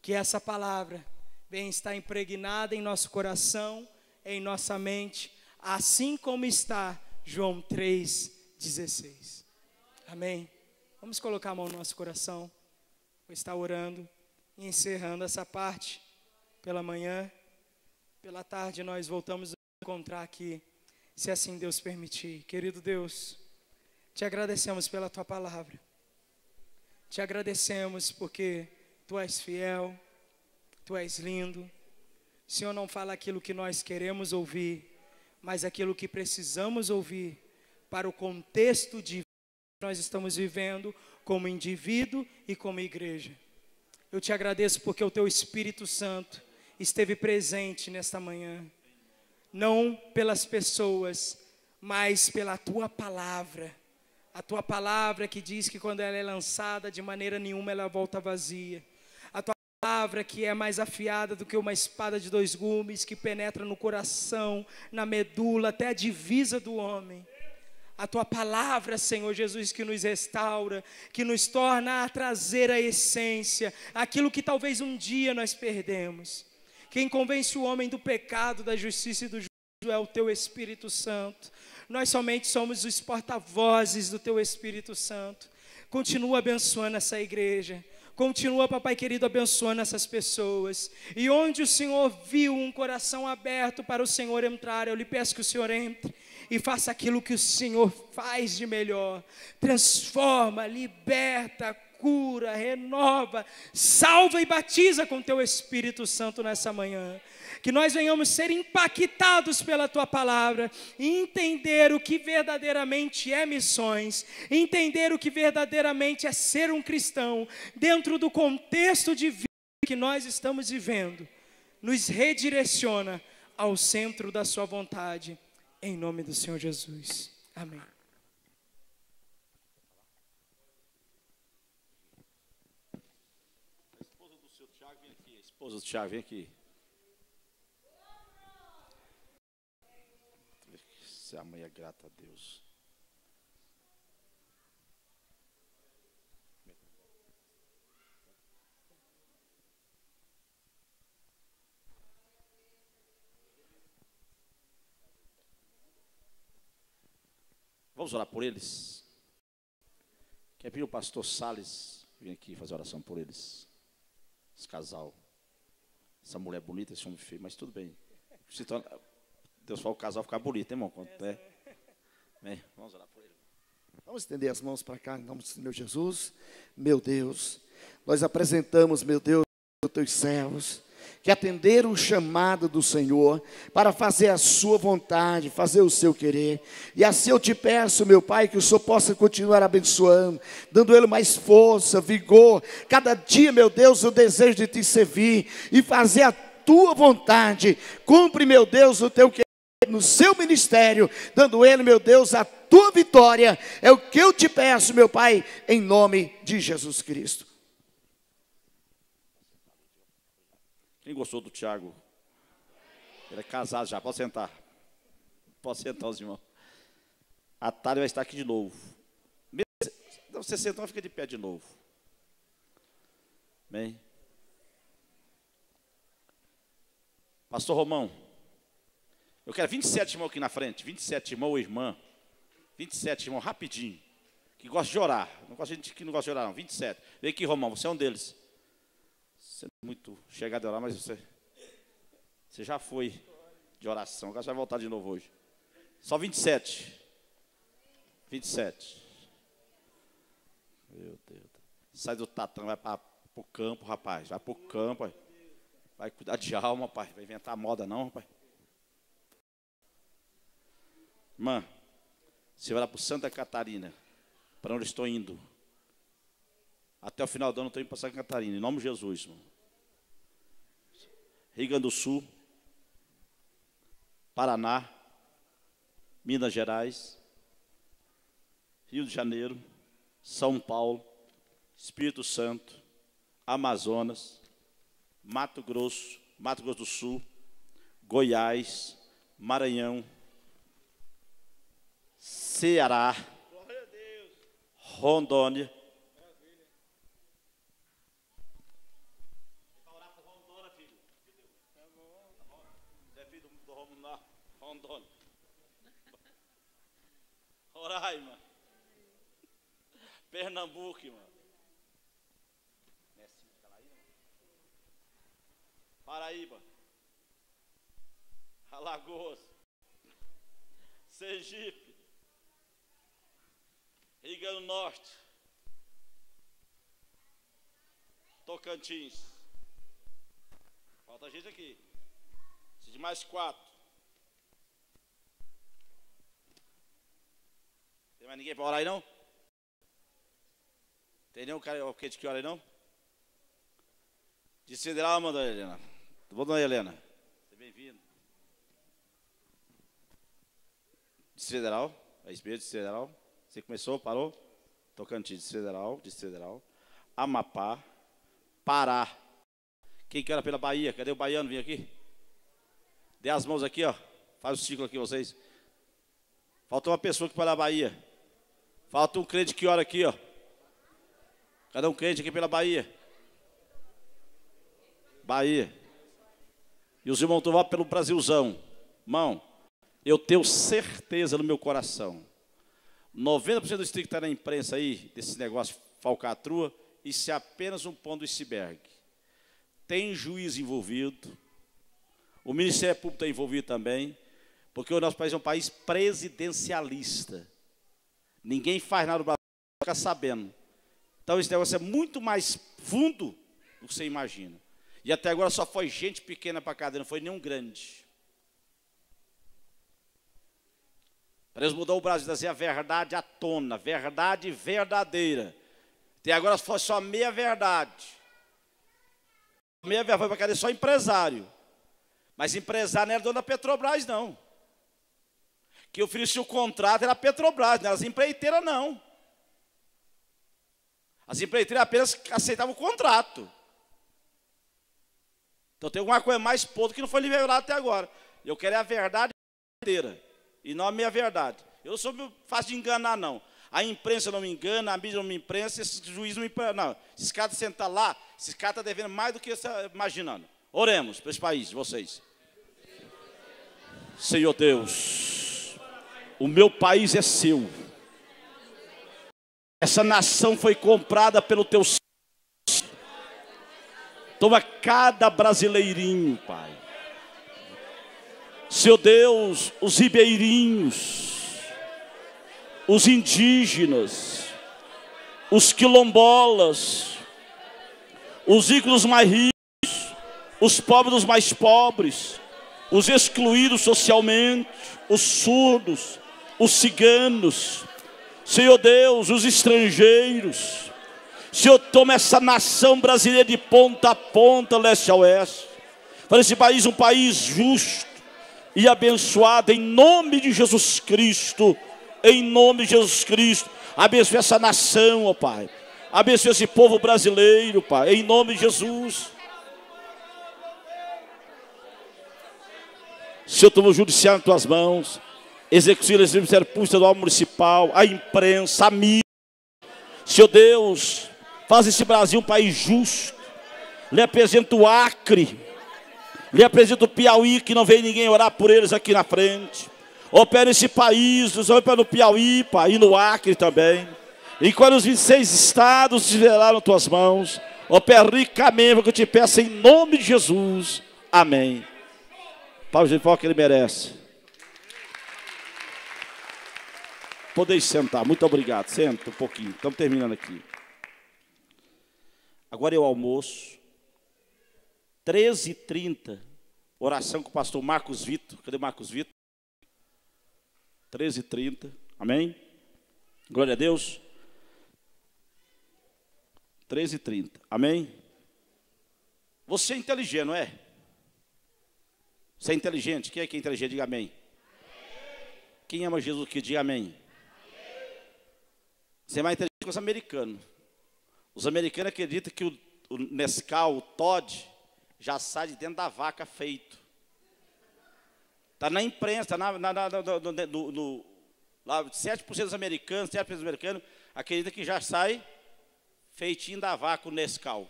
Que essa palavra venha estar impregnada em nosso coração, em nossa mente, assim como está João 3,16. Amém? Vamos colocar a mão no nosso coração. Vou estar orando e encerrando essa parte pela manhã. Pela tarde nós voltamos a encontrar aqui, se assim Deus permitir. Querido Deus, te agradecemos pela tua palavra. Te agradecemos porque tu és fiel, tu és lindo. O Senhor não fala aquilo que nós queremos ouvir, mas aquilo que precisamos ouvir para o contexto de vida que nós estamos vivendo como indivíduo e como igreja. Eu te agradeço porque o teu Espírito Santo esteve presente nesta manhã, não pelas pessoas, mas pela tua palavra. A tua palavra que diz que quando ela é lançada, de maneira nenhuma ela volta vazia. A tua palavra que é mais afiada do que uma espada de 2 gumes, que penetra no coração, na medula, até a divisa do homem. A tua palavra, Senhor Jesus, que nos restaura, que nos torna a trazer a essência, aquilo que talvez um dia nós perdemos. Quem convence o homem do pecado, da justiça e do juízo é o teu Espírito Santo. Nós somente somos os porta-vozes do teu Espírito Santo. Continua abençoando essa igreja. Continua, papai querido, abençoando essas pessoas. E onde o Senhor viu um coração aberto para o Senhor entrar, eu lhe peço que o Senhor entre e faça aquilo que o Senhor faz de melhor. Transforma, liberta, cura, renova, salva e batiza com teu Espírito Santo nessa manhã. Que nós venhamos ser impactados pela tua palavra e entender o que verdadeiramente é missões, entender o que verdadeiramente é ser um cristão dentro do contexto de vida que nós estamos vivendo. Nos redireciona ao centro da sua vontade, em nome do Senhor Jesus. Amém. A esposa do seu Tiago vem aqui. A esposa do Tiago vem aqui. Se a mãe é grata a Deus. Vamos orar por eles. Quer pedir o pastor Salles vir aqui fazer oração por eles? Esse casal. Essa mulher bonita, esse homem feio, mas tudo bem. Deus fala o casal ficar bonito, hein, irmão? Bem, vamos orar por ele. Vamos estender as mãos para cá, em nome do Senhor Jesus. Meu Deus, nós apresentamos, meu Deus, os teus servos, que atenderam o chamado do Senhor para fazer a sua vontade, fazer o seu querer. E assim eu te peço, meu Pai, que o Senhor possa continuar abençoando, dando ele mais força, vigor. Cada dia, meu Deus, o desejo de te servir e fazer a tua vontade. Cumpre, meu Deus, o teu querer no seu ministério, dando ele, meu Deus, a tua vitória. É o que eu te peço, meu Pai, em nome de Jesus Cristo. Quem gostou do Tiago? Ele é casado já, pode sentar. Pode sentar, os irmãos. A tarde vai estar aqui de novo. Você sentou, fica de pé de novo. Bem. Pastor Romão, eu quero 27 irmãos aqui na frente. 27 irmãos ou irmã. 27 irmãos, rapidinho. Que gosta de orar. Não gosta de gente que não gosta de orar, não. 27. Vem aqui, Romão, você é um deles. Você é muito chegado a orar, mas você já foi de oração. Agora você vai voltar de novo hoje. Só 27. 27. Meu Deus. Sai do tatame, vai para o campo, rapaz. Vai para o campo, pai. Vai cuidar de alma, pai. Vai inventar moda, não, pai. Irmã, você vai lá para Santa Catarina, para onde eu estou indo. Até o final do ano eu estou indo para Santa Catarina, em nome de Jesus, irmão. Rio Grande do Sul, Paraná, Minas Gerais, Rio de Janeiro, São Paulo, Espírito Santo, Amazonas, Mato Grosso do Sul, Goiás, Maranhão, Ceará, Rondônia. Vai orar por Rondônia, filho. Tá bom. Você é filho do Romulo, Rondônia. Roraima, Pernambuco, mano. Paraíba, Alagoas, Sergipe, Rio Grande do Norte, Tocantins. Falta gente aqui. Preciso de mais 4. Tem mais ninguém para orar aí, não? Tem nenhum cara que ora aí, não? Distrito Federal, manda aí, Helena. Tudo bom, dona Helena? Seja bem-vindo. Distrito Federal, é isso mesmo, Distrito Federal. Você começou, parou? Tocantins, Distrito Federal. Amapá, Pará. Quem que era pela Bahia? Cadê o baiano? Vem aqui. Dê as mãos aqui, ó. Faz o ciclo aqui, vocês. Falta uma pessoa aqui para a Bahia. Falta um crente que ora aqui, ó. Cadê um crente aqui pela Bahia? Bahia. E os irmãos estão pelo Brasilzão. Irmão, eu tenho certeza no meu coração. 90% do distrito que está na imprensa aí, desse negócio falcatrua, isso é apenas um ponto do iceberg. Tem juiz envolvido. O Ministério Público está envolvido também. Porque o nosso país é um país presidencialista. Ninguém faz nada no Brasil, fica sabendo. Então esse negócio é muito mais fundo do que você imagina. E até agora só foi gente pequena para cadeia, não foi nenhum grande. Para Deus mudar o Brasil, trazer a verdade à tona, verdade verdadeira. Até agora foi só meia verdade. Meia verdade foi para cadeia só empresário. Mas empresário não era dono da Petrobras, não. Que oferecia o contrato era a Petrobras, não era as empreiteiras, não. As empreiteiras apenas aceitavam o contrato. Então tem alguma coisa mais podre que não foi liberado até agora. Eu quero a verdade inteira, e não a minha verdade. Eu não sou fácil de enganar, não. A imprensa não me engana, a mídia não me imprensa, esse juiz não me imprensa, não. Esses caras sentar lá, esses caras estão devendo mais do que você está imaginando. Oremos para esse país, vocês. Senhor Deus, o meu país é seu. Essa nação foi comprada pelo teu sangue. Toma cada brasileirinho, Pai. Senhor Deus, os ribeirinhos, os indígenas, os quilombolas, os ricos mais ricos, os pobres dos mais pobres, os excluídos socialmente, os surdos, os ciganos, Senhor Deus, os estrangeiros. Senhor, toma essa nação brasileira de ponta a ponta, leste a oeste. Faz esse país um país justo e abençoado, em nome de Jesus Cristo. Em nome de Jesus Cristo. Abençoe essa nação, ó Pai. Abençoe esse povo brasileiro, Pai, em nome de Jesus. Senhor, toma o judiciário em tuas mãos. Executiva o Ministério Público Estadual Municipal, a imprensa, a mídia. Senhor Deus, faz esse Brasil um país justo. Lhe apresento o Acre, lhe apresento o Piauí, que não veio ninguém orar por eles aqui na frente. Opera esse país, opera no Piauí, Pai, e no Acre também. E quando os 26 estados se velaram nas tuas mãos, opera ricamente, que eu te peço em nome de Jesus. Amém. Pai, o que ele merece. Podeis sentar, muito obrigado. Senta um pouquinho, estamos terminando aqui. Agora é o almoço. 13h30, oração com o pastor Marcos Vitor. Cadê o Marcos Vitor? 13h30, amém? Glória a Deus. 13h30. Amém? Você é inteligente, não é? Você é inteligente? Quem é que é inteligente? Diga amém. Quem ama Jesus que diga amém. Você é mais inteligente que os americanos. Os americanos acreditam que o Nescau, o Todd, já sai de dentro da vaca feito. Está na imprensa, está lá 7% dos americanos, 7% dos americanos acreditam que já sai feitinho da vaca o Nescau.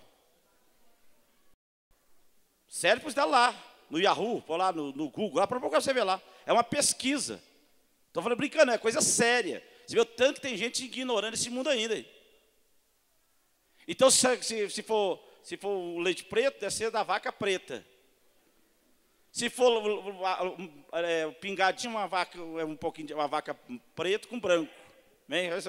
Sério, pois está lá, no Yahoo, por lá no Google, lá para procurar você ver lá. É uma pesquisa. Estou falando brincando, é coisa séria. Você vê o tanto que tem gente ignorando esse mundo ainda. Então, se for o leite preto, deve ser da vaca preta. Se for pingadinho, uma vaca preta com branco. Bem, vamos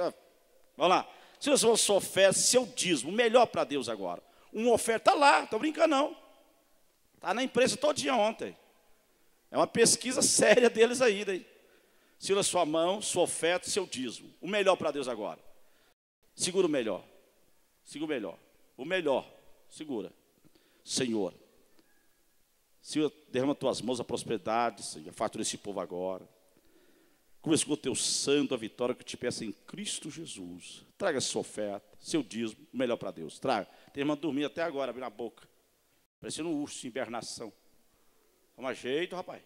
lá. Se você for oferta, seu dízimo, melhor para Deus agora. Uma oferta lá, estou brincando não. Está na imprensa todo dia ontem. É uma pesquisa séria deles aí. Daí. Segura sua mão, sua oferta, seu dízimo. O melhor para Deus agora. Segura o melhor. Segura o melhor. O melhor. Segura. Senhor. Senhor, derrama tuas mãos a prosperidade, Senhor. Fatura esse povo agora. Começa com o teu santo, a vitória que eu te peço em Cristo Jesus. Traga sua oferta, seu dízimo, o melhor para Deus. Traga. Tem irmã dormir até agora, abrindo a boca. Parecendo um urso de hibernação. Toma jeito, rapaz.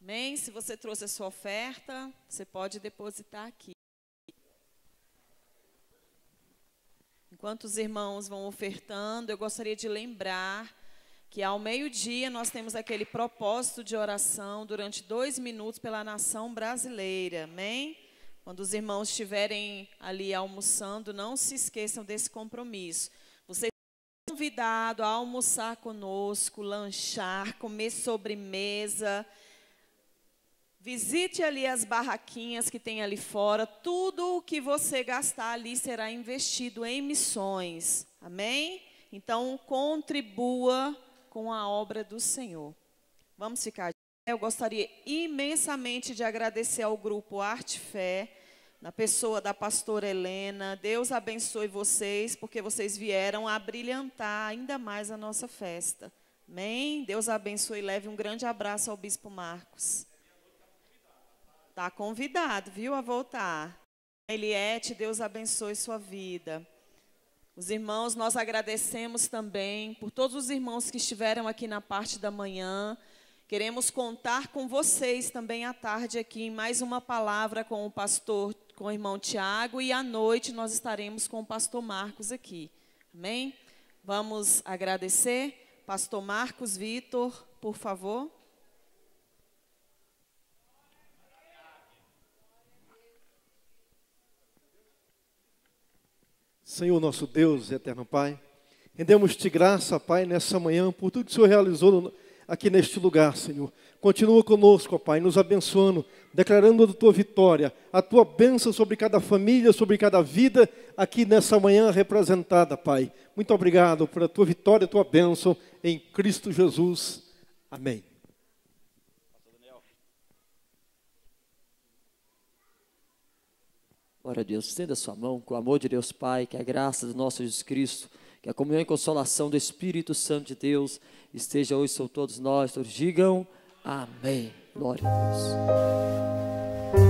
Amém? Se você trouxe a sua oferta, você pode depositar aqui. Enquanto os irmãos vão ofertando, eu gostaria de lembrar que ao meio-dia nós temos aquele propósito de oração durante 2 minutos pela nação brasileira. Amém? Quando os irmãos estiverem ali almoçando, não se esqueçam desse compromisso. Vocês são convidados a almoçar conosco, lanchar, comer sobremesa. Visite ali as barraquinhas que tem ali fora. Tudo o que você gastar ali será investido em missões. Amém? Então, contribua com a obra do Senhor. Vamos ficar de pé. Eu gostaria imensamente de agradecer ao grupo Arte Fé, na pessoa da pastora Helena. Deus abençoe vocês, porque vocês vieram a brilhantar ainda mais a nossa festa. Amém? Deus abençoe e leve um grande abraço ao Bispo Marcos. Está convidado, viu, a voltar. Eliette, Deus abençoe sua vida. Os irmãos, nós agradecemos também por todos os irmãos que estiveram aqui na parte da manhã. Queremos contar com vocês também à tarde aqui em mais uma palavra com o pastor, com o irmão Tiago. E à noite nós estaremos com o pastor Marcos aqui. Amém? Vamos agradecer. Pastor Marcos Vitor, por favor. Senhor nosso Deus, eterno Pai, rendemos-te graça, Pai, nessa manhã, por tudo que o Senhor realizou aqui neste lugar, Senhor. Continua conosco, Pai, nos abençoando, declarando a tua vitória, a tua bênção sobre cada família, sobre cada vida, aqui nessa manhã representada, Pai. Muito obrigado por a tua vitória, a tua bênção, em Cristo Jesus. Amém. Glória a Deus, estenda a sua mão, com o amor de Deus Pai, que a graça do nosso Jesus Cristo, que a comunhão e consolação do Espírito Santo de Deus esteja hoje sobre todos nós. Todos digam amém. Glória a Deus.